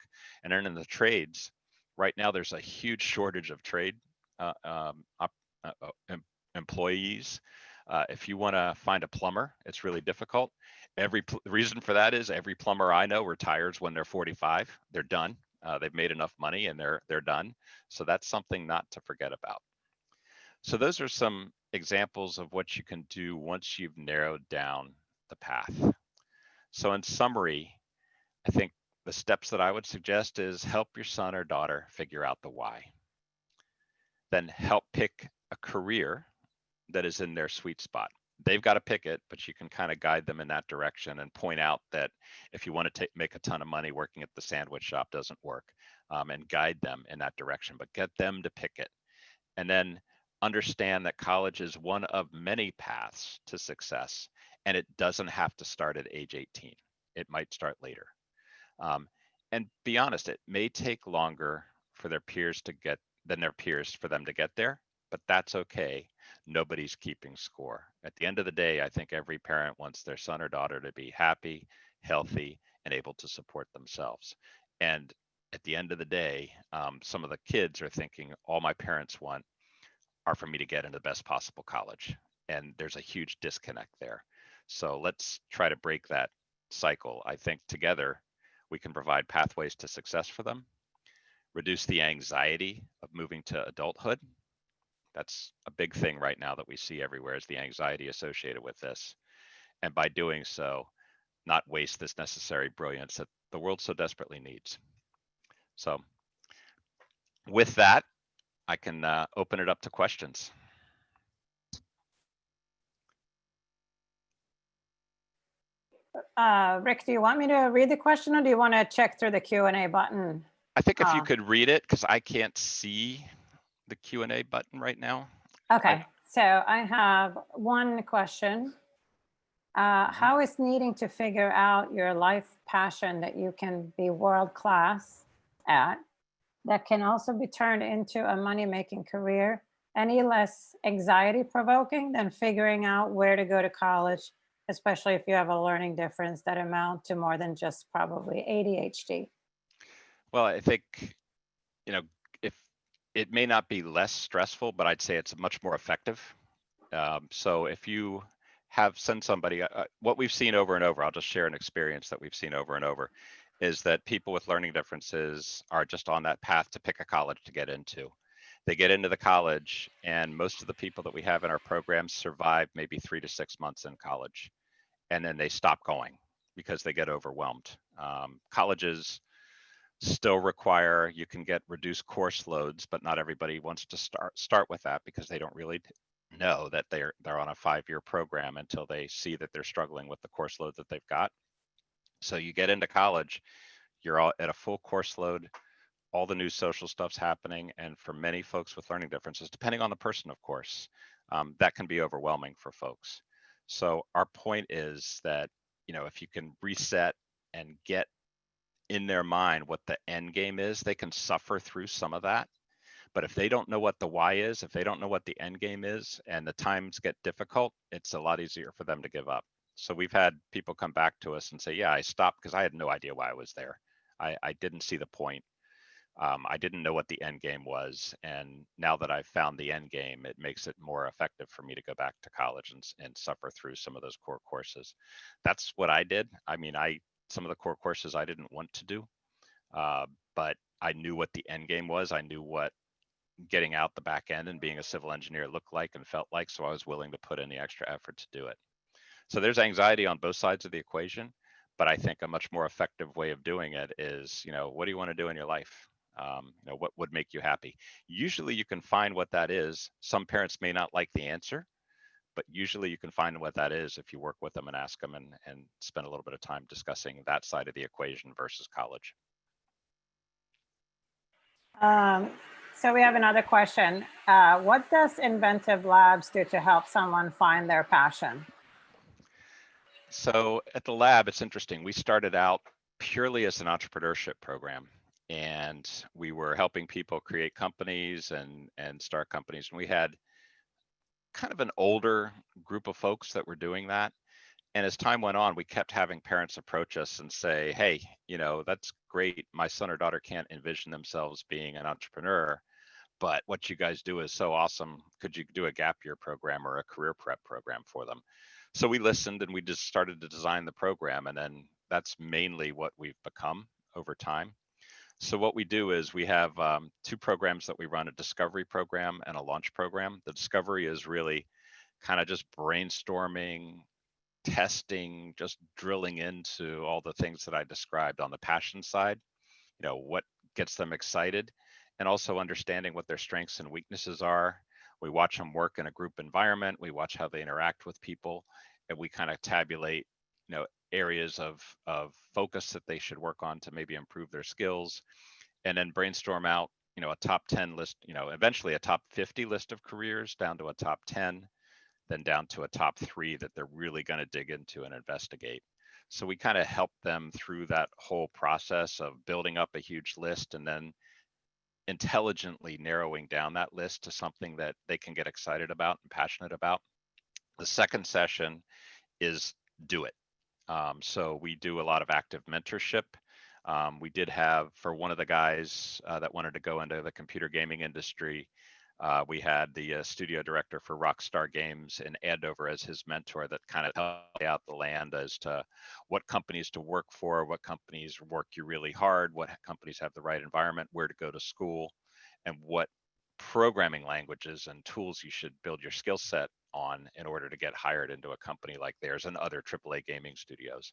And then in the trades, right now there's a huge shortage of trade employees. If you want to find a plumber, it's really difficult. The reason for that is every plumber I know retires when they're 45. They're done. They've made enough money and they're done. So that's something not to forget about. So those are some examples of what you can do once you've narrowed down the path. So in summary, I think the steps that I would suggest is help your son or daughter figure out the why. Then help pick a career that is in their sweet spot. They've got to pick it, but you can kind of guide them in that direction and point out that if you want to make a ton of money, working at the sandwich shop doesn't work, and guide them in that direction, but get them to pick it. And then understand that college is one of many paths to success, and it doesn't have to start at age 18. It might start later. And be honest, it may take longer for their peers to get than their peers for them to get there, but that's okay. Nobody's keeping score. At the end of the day, I think every parent wants their son or daughter to be happy, healthy, and able to support themselves. And at the end of the day, some of the kids are thinking, all my parents want are for me to get into the best possible college. And there's a huge disconnect there. So let's try to break that cycle. I think together we can provide pathways to success for them, reduce the anxiety of moving to adulthood. That's a big thing right now that we see everywhere, is the anxiety associated with this. And by doing so, not waste this necessary brilliance that the world so desperately needs. So with that, I can open it up to questions. Rick, do you want me to read the question or do you want to check through the Q&A button? I think if you could read it, because I can't see the Q&A button right now. Okay, so I have one question. How is needing to figure out your life passion that you can be world-class at, that can also be turned into a money-making career, any less anxiety-provoking than figuring out where to go to college, especially if you have a learning difference that amount to more than just probably ADHD? Well, I think, if it may not be less stressful, but I'd say it's much more effective. So if you send somebody, what we've seen over and over, I'll just share an experience that we've seen over and over. is that people with learning differences are just on that path to pick a college to get into. They get into the college, and most of the people that we have in our programs survive maybe 3 to 6 months in college, and then they stop going because they get overwhelmed. Colleges still require, you can get reduced course loads, but not everybody wants to start with that because they don't really know that they're on a 5-year program until they see that they're struggling with the course load that they've got. So you get into college, you're all at a full course load, all the new social stuff's happening, and for many folks with learning differences, depending on the person, of course, that can be overwhelming for folks. So our point is that, if you can reset and get in their mind what the end game is, they can suffer through some of that. But if they don't know what the why is, if they don't know what the end game is, and the times get difficult, it's a lot easier for them to give up. So we've had people come back to us and say, yeah, I stopped because I had no idea why I was there. I didn't see the point. I didn't know what the end game was. And now that I've found the end game, it makes it more effective for me to go back to college and suffer through some of those core courses. That's what I did. I mean, some of the core courses I didn't want to do, but I knew what the end game was. I knew what getting out the back end and being a civil engineer looked like and felt like, so I was willing to put in the extra effort to do it. So there's anxiety on both sides of the equation, but I think a much more effective way of doing it is, what do you want to do in your life? What would make you happy? Usually you can find what that is. Some parents may not like the answer, but usually you can find what that is if you work with them and ask them and spend a little bit of time discussing that side of the equation versus college. So we have another question. What does InventiveLabs do to help someone find their passion? So at the lab, it's interesting. We started out purely as an entrepreneurship program, and we were helping people create companies and start companies. And we had kind of an older group of folks that were doing that. And as time went on, we kept having parents approach us and say, hey, that's great. My son or daughter can't envision themselves being an entrepreneur, but what you guys do is so awesome. Could you do a gap year program or a career prep program for them? So we listened and we just started to design the program. And then that's mainly what we've become over time. So what we do is we have 2 programs that we run, a discovery program and a launch program. The discovery is really kind of just brainstorming, testing, just drilling into all the things that I described on the passion side, what gets them excited, and also understanding what their strengths and weaknesses are. We watch them work in a group environment, we watch how they interact with people, and we kind of tabulate, areas of focus that they should work on to maybe improve their skills, and then brainstorm out, a top 10 list, eventually a top 50 list of careers down to a top 10, then down to a top 3 that they're really going to dig into and investigate. So we kind of help them through that whole process of building up a huge list and then intelligently narrowing down that list to something that they can get excited about and passionate about. The second session is do it. So we do a lot of active mentorship. We did have, for one of the guys that wanted to go into the computer gaming industry, we had the studio director for Rockstar Games in Andover as his mentor that kind of helped out the land as to what companies to work for, what companies work you really hard, what companies have the right environment, where to go to school, and what programming languages and tools you should build your skill set on in order to get hired into a company like theirs and other AAA gaming studios.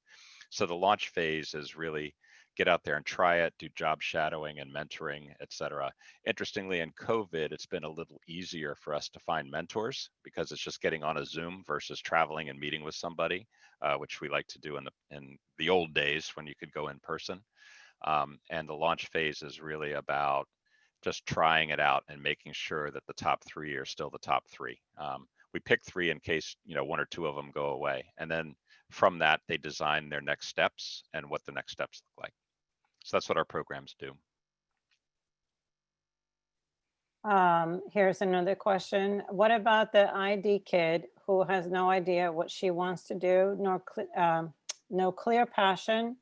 So the launch phase is really get out there and try it, do job shadowing and mentoring, et cetera. Interestingly, in COVID, it's been a little easier for us to find mentors because it's just getting on a Zoom versus traveling and meeting with somebody, which we like to do in the old days when you could go in person. And the launch phase is really about just trying it out and making sure that the top 3 are still the top 3. We pick 3 in case 1 or 2 of them go away, and then from that they design their next steps and what the next steps look like. So that's what our programs do. Here's another question. What about the ID kid who has no idea what she wants to do, nor no clear passion,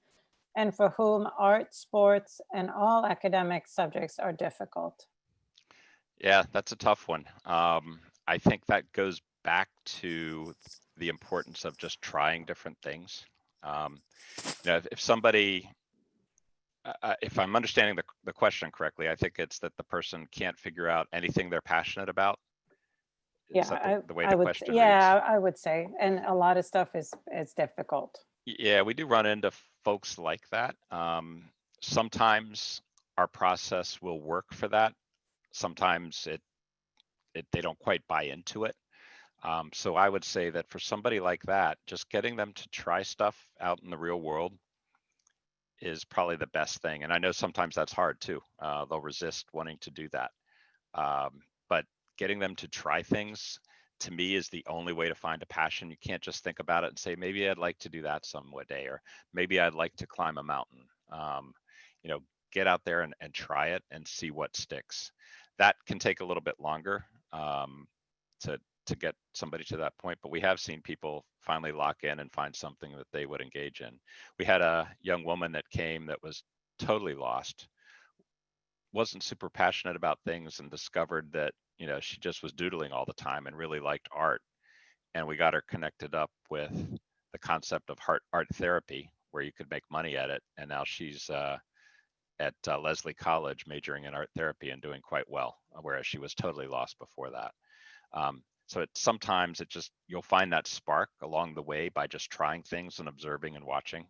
and for whom art, sports, and all academic subjects are difficult? Yeah, that's a tough one. I think that goes back to the importance of just trying different things. If somebody if I'm understanding the question correctly, I think it's that the person can't figure out anything they're passionate about. Is that Yeah, the way I the would, question reads? yeah, I would say, and a lot of stuff is difficult. Yeah, we do run into folks like that. Sometimes our process will work for that. Sometimes they don't quite buy into it. So I would say that for somebody like that, just getting them to try stuff out in the real world is probably the best thing. And I know sometimes that's hard too. They'll resist wanting to do that. But getting them to try things to me is the only way to find a passion. You can't just think about it and say, maybe I'd like to do that some day, or maybe I'd like to climb a mountain. You know, get out there and try it and see what sticks. That can take a little bit longer to get somebody to that point, but we have seen people finally lock in and find something that they would engage in. We had a young woman that came that was totally lost, wasn't super passionate about things, and discovered that, you know, she just was doodling all the time and really liked art. And we got her connected up with the concept of art therapy, where you could make money at it. And now she's at Lesley College majoring in art therapy and doing quite well, whereas she was totally lost before that. So sometimes it just, you'll find that spark along the way by just trying things and observing and watching.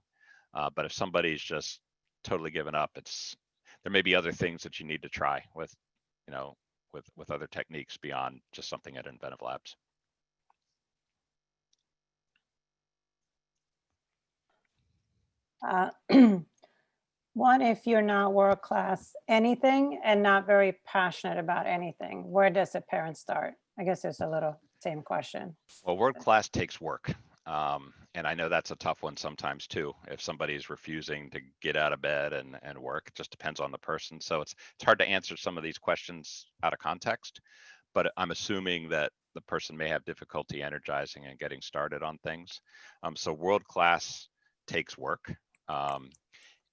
But if somebody's just totally given up, there may be other things that you need to try with, you know, with other techniques beyond just something at InventiveLabs. One, if you're not world class anything and not very passionate about anything, where does a parent start? I guess it's a little same question. Well, world class takes work. And I know that's a tough one sometimes too. If somebody's refusing to get out of bed and work, it just depends on the person. So it's hard to answer some of these questions out of context, but I'm assuming that the person may have difficulty energizing and getting started on things. So world class takes work.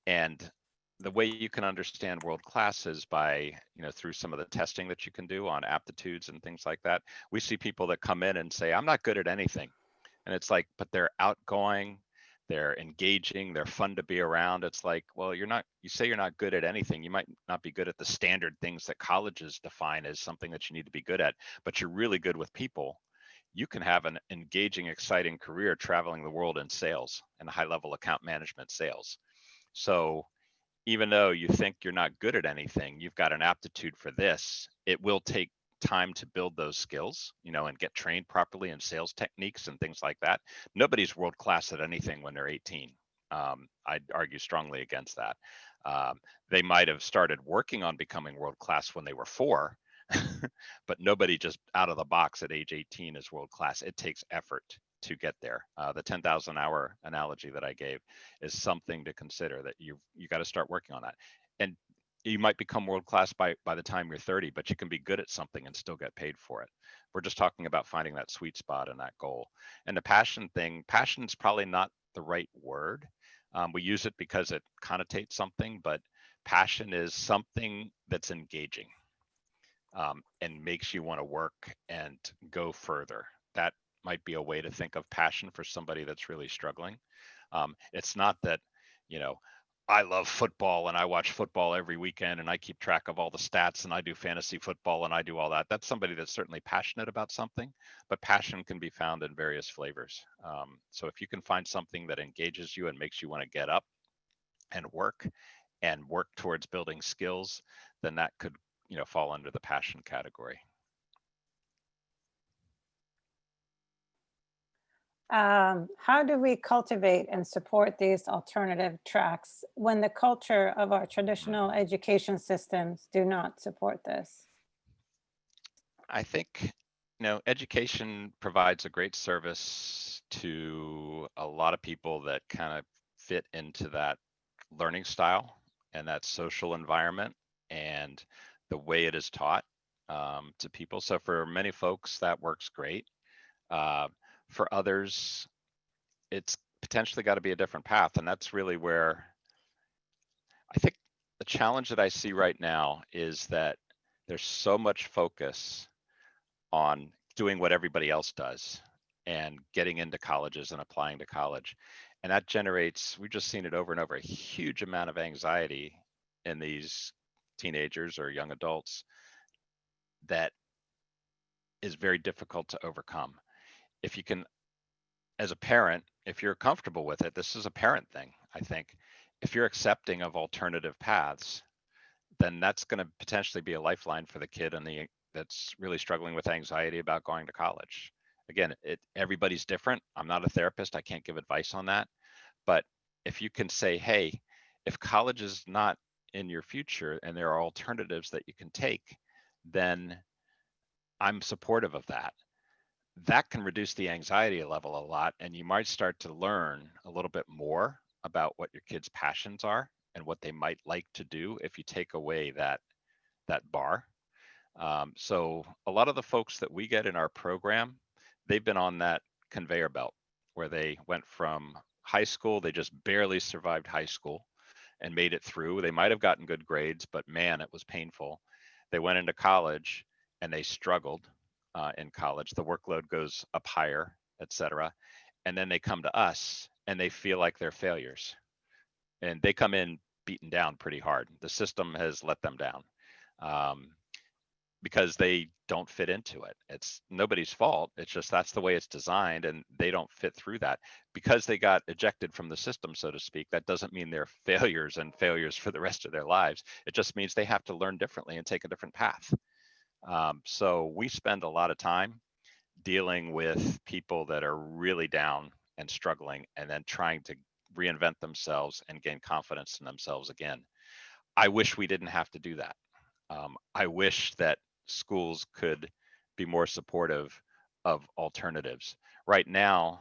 And the way you can understand world class is by, you know, through some of the testing that you can do on aptitudes and things like that. We see people that come in and say, I'm not good at anything. And it's like, but they're outgoing, they're engaging, they're fun to be around. It's like, well, you say you're not good at anything. You might not be good at the standard things that colleges define as something that you need to be good at, but you're really good with people. You can have an engaging, exciting career traveling the world in sales and high level account management sales. So even though you think you're not good at anything, you've got an aptitude for this. It will take time to build those skills, you know, and get trained properly in sales techniques and things like that. Nobody's world class at anything when they're 18. I'd argue strongly against that. They might have started working on becoming world class when they were 4, but nobody just out of the box at age 18 is world class. It takes effort to get there. The 10,000 hour analogy that I gave is something to consider, that you got to start working on that. And you might become world class by the time you're 30, but you can be good at something and still get paid for it. We're just talking about finding that sweet spot and that goal. And the passion thing, passion is probably not the right word. We use it because it connotates something, but passion is something that's engaging and makes you want to work and go further. That might be a way to think of passion for somebody that's really struggling. It's not that, you know, I love football and I watch football every weekend and I keep track of all the stats and I do fantasy football and I do all that. That's somebody that's certainly passionate about something, but passion can be found in various flavors. So if you can find something that engages you and makes you want to get up and work towards building skills, then that could, you know, fall under the passion category. How do we cultivate and support these alternative tracks when the culture of our traditional education systems do not support this? I think, you know, education provides a great service to a lot of people that kind of fit into that learning style and that social environment and the way it is taught to people. So for many folks, that works great. Uh, for others, it's potentially got to be a different path. And that's really where I think the challenge that I see right now is that there's so much focus on doing what everybody else does and getting into colleges and applying to college. And that generates, we've just seen it over and over, a huge amount of anxiety in these teenagers or young adults that is very difficult to overcome. If you can, as a parent, if you're comfortable with it, this is a parent thing, I think. If you're accepting of alternative paths, then that's going to potentially be a lifeline for the kid that's really struggling with anxiety about going to college. Again, everybody's different. I'm not a therapist. I can't give advice on that. But if you can say, hey, if college is not in your future and there are alternatives that you can take, then I'm supportive of that. That can reduce the anxiety level a lot, and you might start to learn a little bit more about what your kids' passions are and what they might like to do if you take away that bar. So a lot of the folks that we get in our program, they've been on that conveyor belt where they went from high school, they just barely survived high school and made it through. They might have gotten good grades, but man, it was painful. They went into college and they struggled in college. The workload goes up higher, et cetera. And then they come to us and they feel like they're failures. And they come in beaten down pretty hard. The system has let them down. Because they don't fit into it. It's nobody's fault. It's just that's the way it's designed, and they don't fit through that. Because they got ejected from the system, so to speak, that doesn't mean they're failures and failures for the rest of their lives. It just means they have to learn differently and take a different path. So we spend a lot of time dealing with people that are really down and struggling, and then trying to reinvent themselves and gain confidence in themselves again. I wish we didn't have to do that. I wish that schools could be more supportive of alternatives. Right now,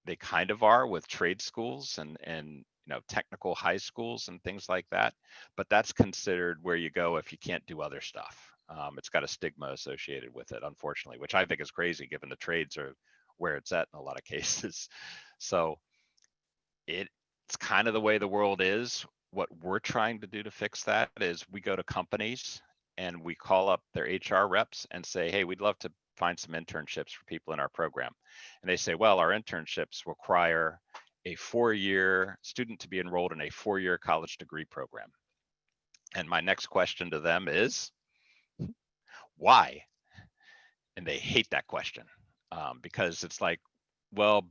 they kind of are with trade schools and technical high schools and things like that. But that's considered where you go if you can't do other stuff. It's got a stigma associated with it, unfortunately, which I think is crazy given the trades are where it's at in a lot of cases. So it's kind of the way the world is. What we're trying to do to fix that is we go to companies and we call up their HR reps and say, hey, we'd love to find some internships for people in our program. And they say, well, our internships require a 4-year student to be enrolled in a 4-year college degree program. And my next question to them is, why? And they hate that question because it's like, well,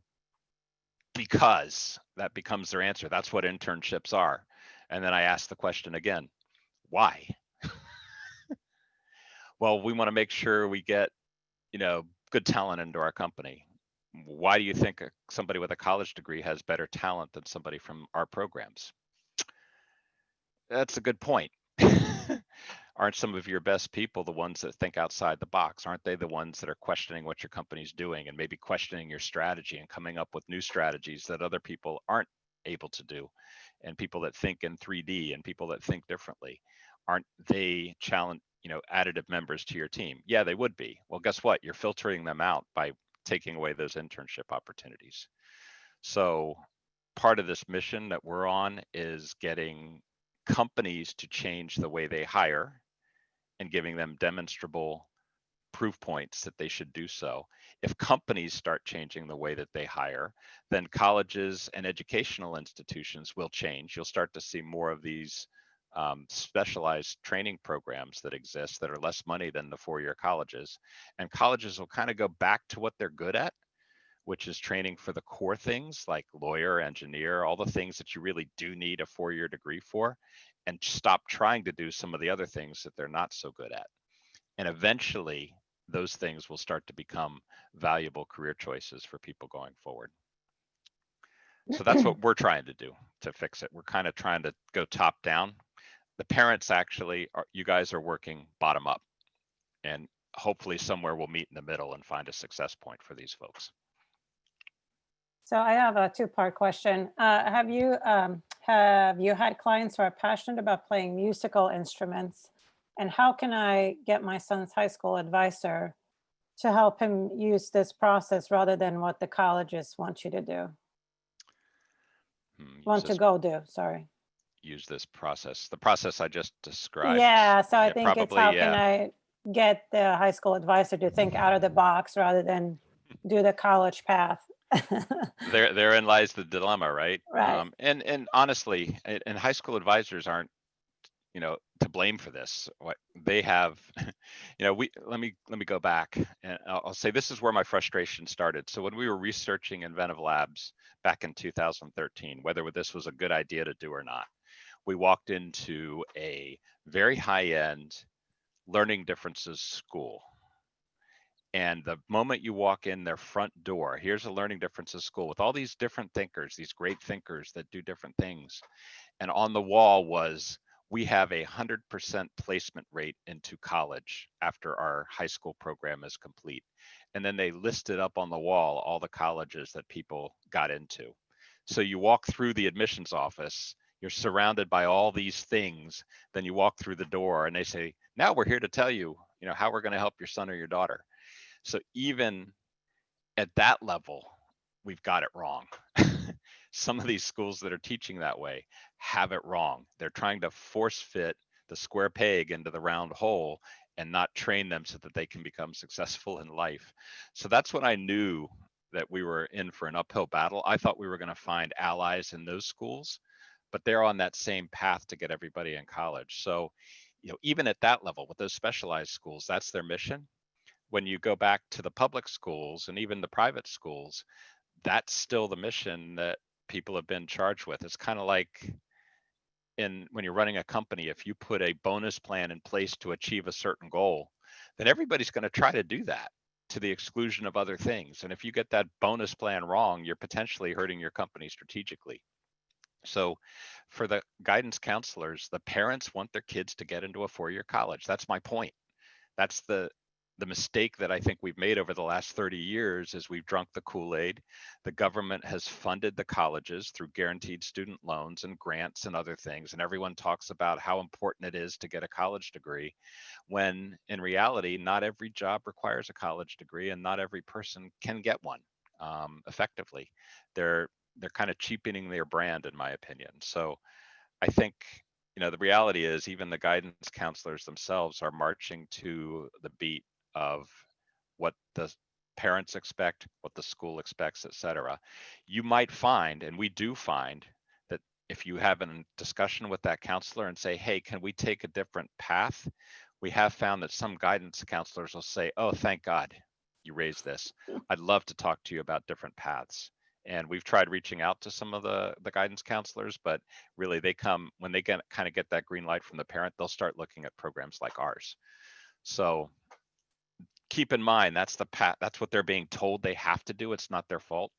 because that becomes their answer. That's what internships are. And then I ask the question again, why? Well, we want to make sure we get, good talent into our company. Why do you think somebody with a college degree has better talent than somebody from our programs? That's a good point. Aren't some of your best people the ones that think outside the box? Aren't they the ones that are questioning what your company's doing and maybe questioning your strategy and coming up with new strategies that other people aren't able to do? And people that think in 3D and people that think differently, aren't they additive members to your team? Yeah, they would be. Well, guess what? You're filtering them out by taking away those internship opportunities. So part of this mission that we're on is getting companies to change the way they hire and giving them demonstrable proof points that they should do so. If companies start changing the way that they hire, then colleges and educational institutions will change. You'll start to see more of these specialized training programs that exist that are less money than the 4-year colleges. And colleges will kind of go back to what they're good at, which is training for the core things like lawyer, engineer, all the things that you really do need a 4-year degree for, and stop trying to do some of the other things that they're not so good at. And eventually, those things will start to become valuable career choices for people going forward. So that's what we're trying to do to fix it. We're kind of trying to go top down. The parents you guys are working bottom up, and hopefully somewhere we'll meet in the middle and find a success point for these folks. So I have a 2-part question. Have you had clients who are passionate about playing musical instruments? And how can I get my son's high school advisor to help him use this process rather than what the colleges want you to do? Sorry. Use this process. The process I just described. Yeah, so I think it's how can yeah. I get the high school advisor to think out of the box rather than do the college path? Therein lies the dilemma, right? Right. And honestly, and high school advisors aren't, to blame for this. What they have, we let me go back, and I'll say this is where my frustration started. So when we were researching InventiveLabs back in 2013, whether this was a good idea to do or not, we walked into a very high-end learning differences school. And the moment you walk in their front door, here's a learning differences school with all these different thinkers, these great thinkers that do different things. And on the wall was, we have 100% placement rate into college after our high school program is complete. And then they listed up on the wall all the colleges that people got into. So you walk through the admissions office, you're surrounded by all these things. Then you walk through the door and they say, now we're here to tell you, how we're going to help your son or your daughter. So even at that level, we've got it wrong. Some of these schools that are teaching that way have it wrong. They're trying to force fit the square peg into the round hole and not train them so that they can become successful in life. So that's when I knew that we were in for an uphill battle. I thought we were going to find allies in those schools, but they're on that same path to get everybody in college. So, even at that level with those specialized schools, that's their mission. When you go back to the public schools and even the private schools, that's still the mission that people have been charged with. It's kind of like when you're running a company, if you put a bonus plan in place to achieve a certain goal, then everybody's going to try to do that to the exclusion of other things. And if you get that bonus plan wrong, you're potentially hurting your company strategically. So for the guidance counselors, the parents want their kids to get into a 4-year college. That's my point. That's the mistake that I think we've made over the last 30 years is we've drunk the Kool-Aid. The government has funded the colleges through guaranteed student loans and grants and other things. And everyone talks about how important it is to get a college degree, when in reality, not every job requires a college degree and not every person can get one effectively. They're kind of cheapening their brand, in my opinion. So I think, the reality is even the guidance counselors themselves are marching to the beat of what the parents expect, what the school expects, et cetera. You might find, and we do find, that if you have a discussion with that counselor and say, hey, can we take a different path? We have found that some guidance counselors will say, oh, thank God you raised this. I'd love to talk to you about different paths. And we've tried reaching out to some of the guidance counselors, but really they come when they get that green light from the parent, they'll start looking at programs like ours. So keep in mind, that's the path, that's what they're being told they have to do. It's not their fault.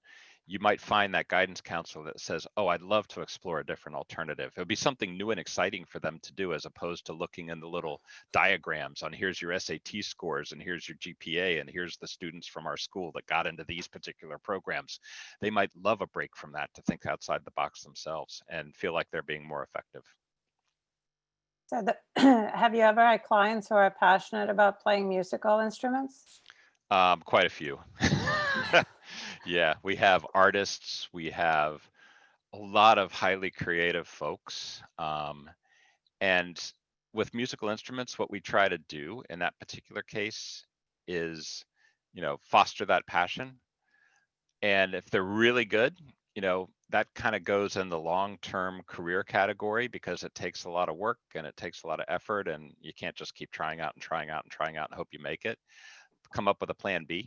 You might find that guidance counselor that says, oh, I'd love to explore a different alternative. It would be something new and exciting for them to do, as opposed to looking in the little diagrams on, here's your SAT scores and here's your GPA and here's the students from our school that got into these particular programs. They might love a break from that to think outside the box themselves and feel like they're being more effective. So, have you ever had clients who are passionate about playing musical instruments? Quite a few. Yeah, we have artists, we have a lot of highly creative folks. And with musical instruments, what we try to do in that particular case is, foster that passion. And if they're really good, that kind of goes in the long-term career category, because it takes a lot of work and it takes a lot of effort, and you can't just keep trying out and trying out and trying out and hope you make it. Come up with a plan B.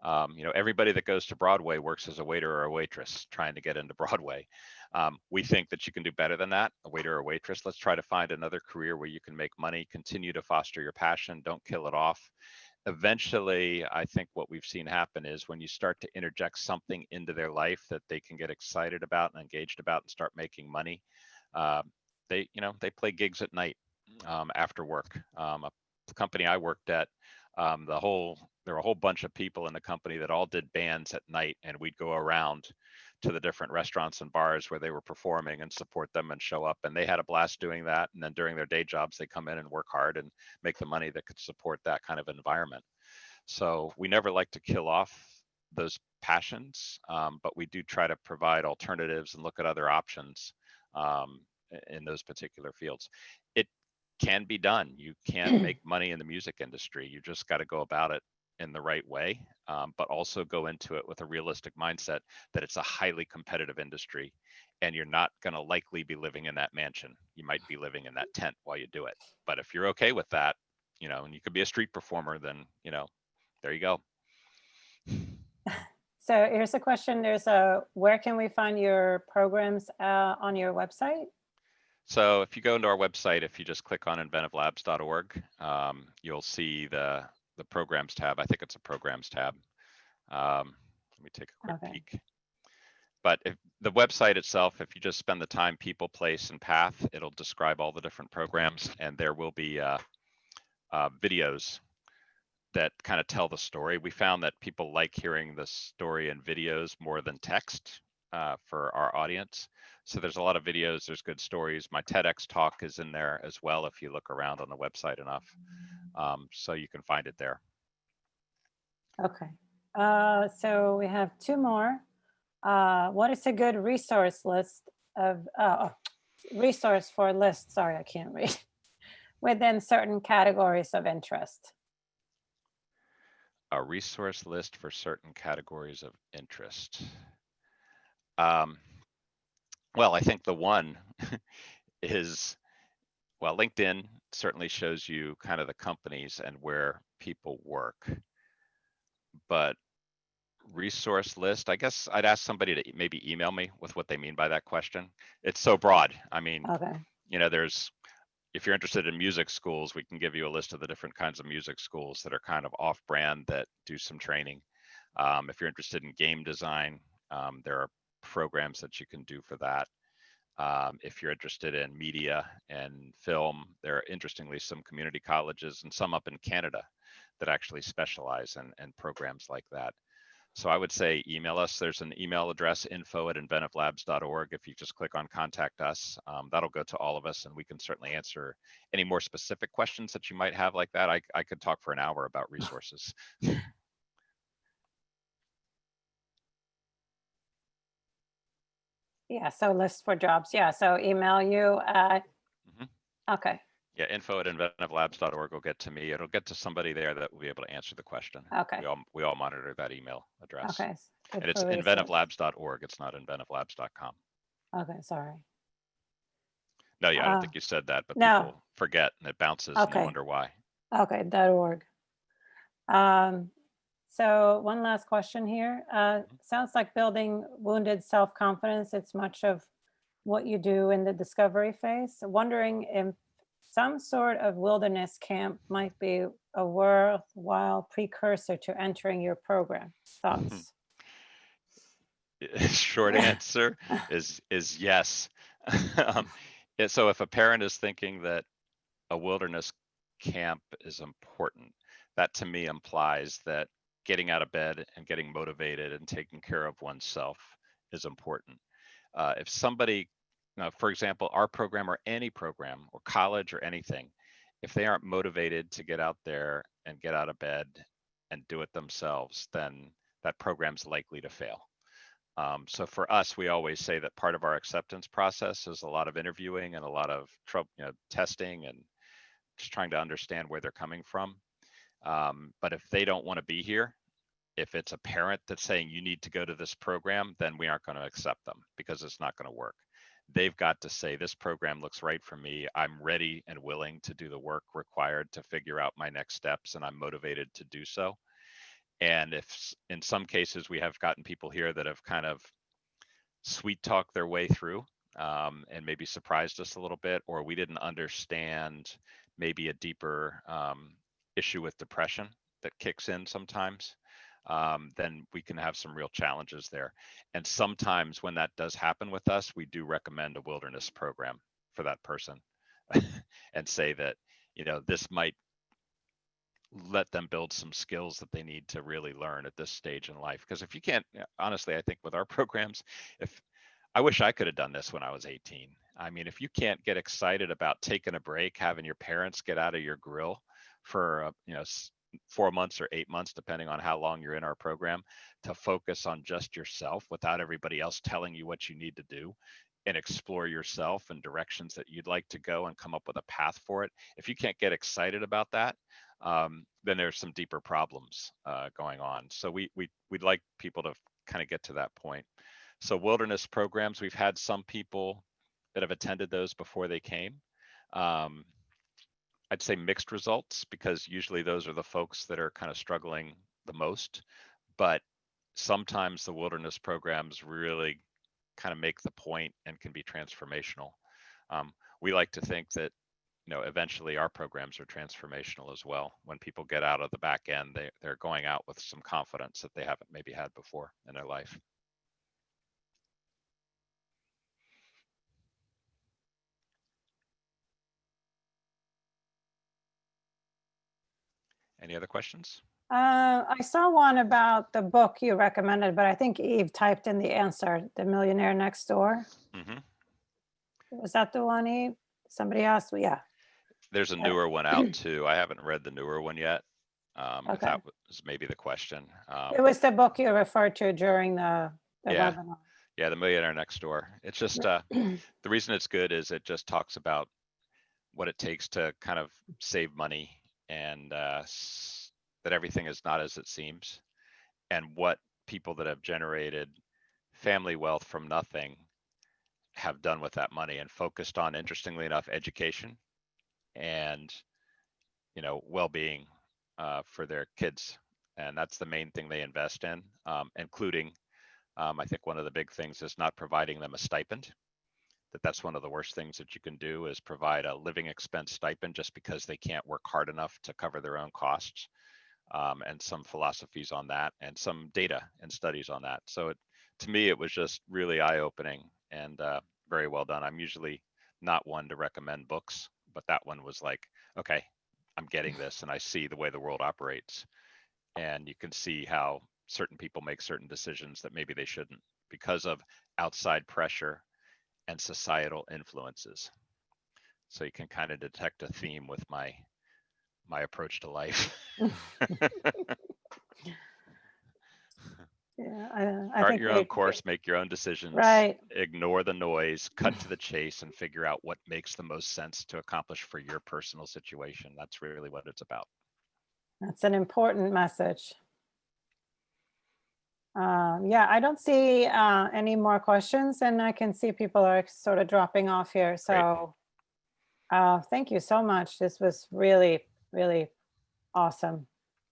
Everybody that goes to Broadway works as a waiter or a waitress trying to get into Broadway. We think that you can do better than that, a waiter or a waitress. Let's try to find another career where you can make money, continue to foster your passion, don't kill it off. Eventually, I think what we've seen happen is when you start to interject something into their life that they can get excited about and engaged about and start making money, uh, they play gigs at night after work. A company I worked at, there were a whole bunch of people in the company that all did bands at night, and we'd go around to the different restaurants and bars where they were performing and support them and show up, and they had a blast doing that. And then during their day jobs, they come in and work hard and make the money that could support that kind of environment. So we never like to kill off those passions, but we do try to provide alternatives and look at other options in those particular fields. It can be done. You can make money in the music industry. You just got to go about it in the right way, but also go into it with a realistic mindset that it's a highly competitive industry and you're not going to likely be living in that mansion. You might be living in that tent while you do it. But if you're okay with that, and you could be a street performer, then, there you go. So here's a question. Where can we find your programs on your website? So if you go into our website, if you just click on InventiveLabs.org, you'll see the programs tab. I think it's a programs tab. Let me take a quick peek. But if the website itself, if you just spend the time, people, place, and path, it'll describe all the different programs, and there will be videos that kind of tell the story. We found that people like hearing the story in videos more than text for our audience. So there's a lot of videos, there's good stories. My TEDx talk is in there as well if you look around on the website enough. So you can find it there. Okay. So we have two more. What is a good resource list of resource for lists? Sorry, I can't read. Within certain categories of interest. A resource list for certain categories of interest. Well, I think the one is, well, LinkedIn certainly shows you kind of the companies and where people work. But resource list, I guess I'd ask somebody to maybe email me with what they mean by that question. It's so broad. I mean, if you're interested in music schools, we can give you a list of the different kinds of music schools that are kind of off-brand that do some training. If you're interested in game design, there are programs that you can do for that. If you're interested in media and film, there are interestingly some community colleges and some up in Canada that actually specialize in programs like that. So I would say email us. There's an email address, info@InventiveLabs.org. If you just click on contact us, that'll go to all of us, and we can certainly answer any more specific questions that you might have like that. I could talk for an hour about resources. Yeah, so list for jobs. Yeah, so email you at, okay. Yeah, info@InventiveLabs.org will get to me. It'll get to somebody there that will be able to answer the question. Okay. We all monitor that email address. Okay. And it's InventiveLabs.org. It's not InventiveLabs.com. Okay, sorry. No, yeah, I don't think you said that, but people forget and it bounces and you wonder why. Okay, .org. So one last question here. Sounds like building wounded self-confidence. It's much of what you do in the discovery phase. Wondering if some sort of wilderness camp might be a worthwhile precursor to entering your program. Thoughts? Short answer is yes. So if a parent is thinking that a wilderness camp is important, that to me implies that getting out of bed and getting motivated and taking care of oneself is important. If somebody, for example, our program or any program or college or anything, if they aren't motivated to get out there and get out of bed and do it themselves, then that program's likely to fail. So for us, we always say that part of our acceptance process is a lot of interviewing and a lot of testing and just trying to understand where they're coming from. But if they don't want to be here, if it's a parent that's saying you need to go to this program, then we aren't going to accept them because it's not going to work. They've got to say, this program looks right for me. I'm ready and willing to do the work required to figure out my next steps, and I'm motivated to do so. And if in some cases we have gotten people here that have kind of sweet talked their way through and maybe surprised us a little bit, or we didn't understand maybe a deeper issue with depression that kicks in sometimes, then we can have some real challenges there. And sometimes when that does happen with us, we do recommend a wilderness program for that person and say that, this might let them build some skills that they need to really learn at this stage in life. Because if you can't, honestly, I think with our programs, I wish I could have done this when I was 18. I mean, if you can't get excited about taking a break, having your parents get out of your grill for 4 months or 8 months, depending on how long you're in our program, to focus on just yourself without everybody else telling you what you need to do, and explore yourself and directions that you'd like to go and come up with a path for it. If you can't get excited about that, then there's some deeper problems going on. So we'd like people to kind of get to that point. So wilderness programs, we've had some people that have attended those before they came. I'd say mixed results, because usually those are the folks that are kind of struggling the most. But sometimes the wilderness programs really kind of make the point and can be transformational. We like to think that, eventually our programs are transformational as well. When people get out of the back end, they're going out with some confidence that they haven't maybe had before in their life. Any other questions? I saw one about the book you recommended, but I think Eve typed in the answer, The Millionaire Next Door. Mm-hmm. Was that the one, Eve? Somebody asked? Well, yeah. There's a newer one out too. I haven't read the newer one yet. If Okay. that was maybe the question. It was the book you referred to during the Yeah. webinar. Yeah, The Millionaire Next Door. It's just the reason it's good is it just talks about what it takes to kind of save money, and that everything is not as it seems, and what people that have generated family wealth from nothing have done with that money, and focused on, interestingly enough, education and well-being for their kids. And that's the main thing they invest in, including I think one of the big things is not providing them a stipend. That's one of the worst things that you can do, is provide a living expense stipend just because they can't work hard enough to cover their own costs. And some philosophies on that, and some data and studies on that. So to me, it was just really eye-opening and very well done. I'm usually not one to recommend books, but that one was like, okay, I'm getting this, and I see the way the world operates. And you can see how certain people make certain decisions that maybe they shouldn't, because of outside pressure and societal influences. So you can kind of detect a theme with my approach to life. Yeah, I Chart think your own course, make your own decisions, right. Ignore the noise, cut to the chase, and figure out what makes the most sense to accomplish for your personal situation. That's really what it's about. That's an important message. Yeah, I don't see any more questions, and I can see people are sort of dropping off here. So thank you so much. This was really, really awesome.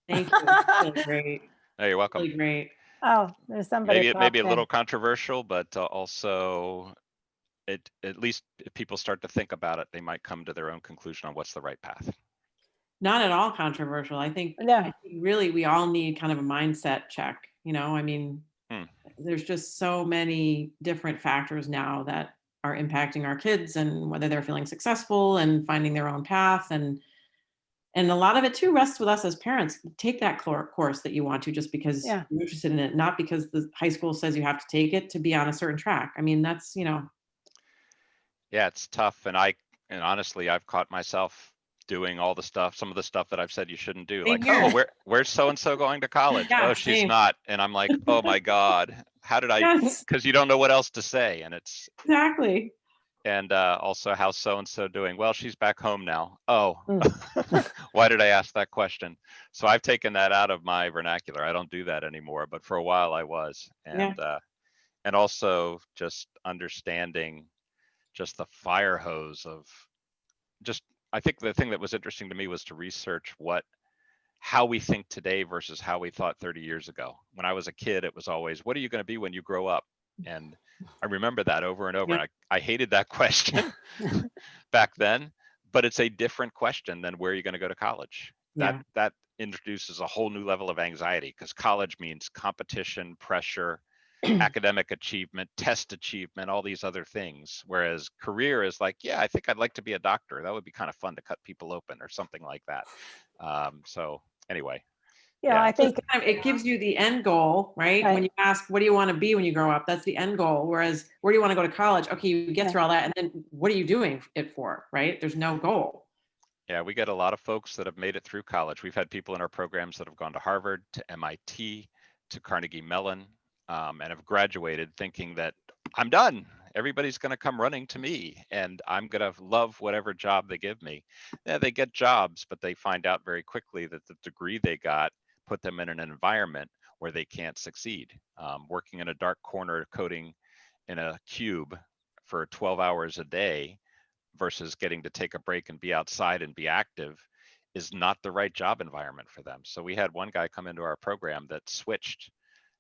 Thank you. Really great. Oh, you're welcome. Really great. Oh, there's somebody. Maybe a little controversial, but also at least if people start to think about it, they might come to their own conclusion on what's the right path. Not at all controversial. I think really we all need kind of a mindset check. I mean, there's just so many different factors now that are impacting our kids, and whether they're feeling successful and finding their own path. And a lot of it too rests with us as parents. Take that course that you want to, just because you're interested in it, not because the high school says you have to take it to be on a certain track. I mean, that's, Yeah, it's tough. And honestly, I've caught myself doing all the stuff, some of the stuff that I've said you shouldn't do. Like, oh, where's so-and-so going to college? Oh, she's not. And I'm like, oh my God, how did I, because you don't know what else to say. And it's exactly. And also, how's so-and-so doing? Well, she's back home now. Oh, why did I ask that question? So I've taken that out of my vernacular. I don't do that anymore, but for a while I was. And also just understanding just the fire hose of I think the thing that was interesting to me was to research how we think today versus how we thought 30 years ago. When I was a kid, it was always, what are you going to be when you grow up? And I remember that over and over. And I hated that question back then, but it's a different question than where are you going to go to college? That introduces a whole new level of anxiety, because college means competition, pressure, academic achievement, test achievement, all these other things. Whereas career is like, yeah, I think I'd like to be a doctor. That would be kind of fun to cut people open or something like that. So anyway. Yeah, I think it gives you the end goal, right? When you ask, what do you want to be when you grow up? That's the end goal. Whereas, where do you want to go to college? Okay, you get through all that, and then what are you doing it for, right? There's no goal. Yeah, we get a lot of folks that have made it through college. We've had people in our programs that have gone to Harvard, to MIT, to Carnegie Mellon, and have graduated thinking that I'm done. everybody's going to come running to me and I'm going to love whatever job they give me. Yeah, they get jobs, but they find out very quickly that the degree they got put them in an environment where they can't succeed. Working in a dark corner coding in a cube for 12 hours a day versus getting to take a break and be outside and be active is not the right job environment for them. So we had one guy come into our program that switched.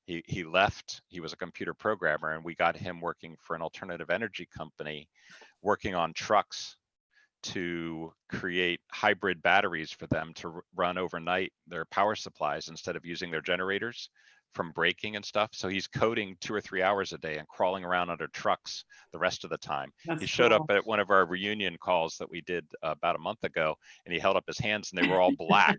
He left, he was a computer programmer, and we got him working for an alternative energy company, working on trucks to create hybrid batteries for them to run overnight their power supplies instead of using their generators from braking and stuff. So he's coding 2 or 3 hours a day and crawling around under trucks the rest of the time. That's he showed cool. up at one of our reunion calls that we did about a month ago, and he held up his hands and they were all black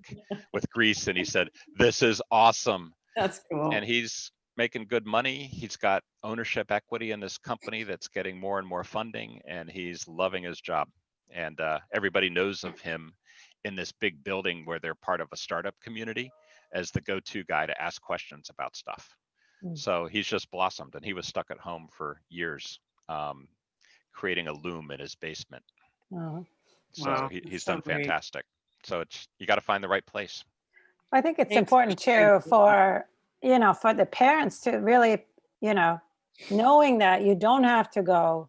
with grease. And he said, "This is awesome." That's cool. And he's making good money. He's got ownership equity in this company that's getting more and more funding, and he's loving his job. And everybody knows of him in this big building where they're part of a startup community as the go-to guy to ask questions about stuff. So he's just blossomed, and he was stuck at home for years, creating a loom in his basement. Oh. So Wow, he's so done great. fantastic. So you got to find the right place. I think it's Thanks. important too for, for the parents to really, knowing that you don't have to go,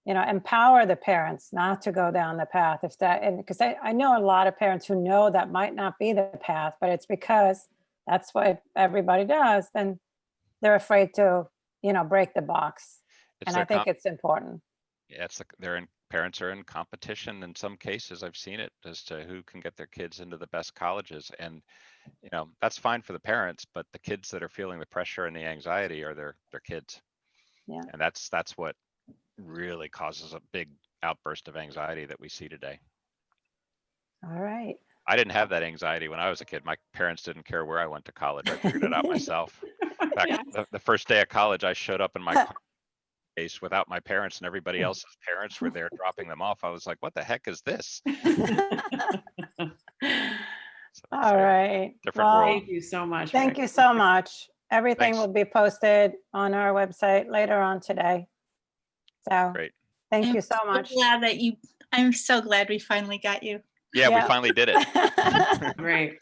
empower the parents not to go down the path if that, and because I know a lot of parents who know that might not be the path, but it's because that's what everybody does. Then they're afraid to, break the box. It's And their I think it's important. Yeah, parents are in competition in some cases. I've seen it as to who can get their kids into the best colleges, and that's fine for the parents, but the kids that are feeling the pressure and the anxiety are their kids. Yeah. And that's what really causes a big outburst of anxiety that we see today. All right. I didn't have that anxiety when I was a kid. My parents didn't care where I went to college. I figured it out myself. In fact, the first day of college, I showed up in my car case without my parents, and everybody else's parents were there dropping them off. I was like, what the heck is this? All right. Different world. Thank you so much. Thank Rick. you so much. Everything Thanks. will be posted on our website later on today. So Great. thank you so much. I'm so glad we finally got you. Yeah, we finally did it. Great.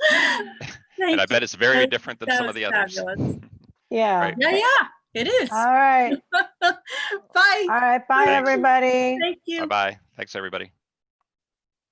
And I bet it's very different than some of the others. Yeah. Right. Yeah, it is. All right. Bye. All right. Bye, Thanks. everybody. Thank you. Bye-bye. Thanks, everybody.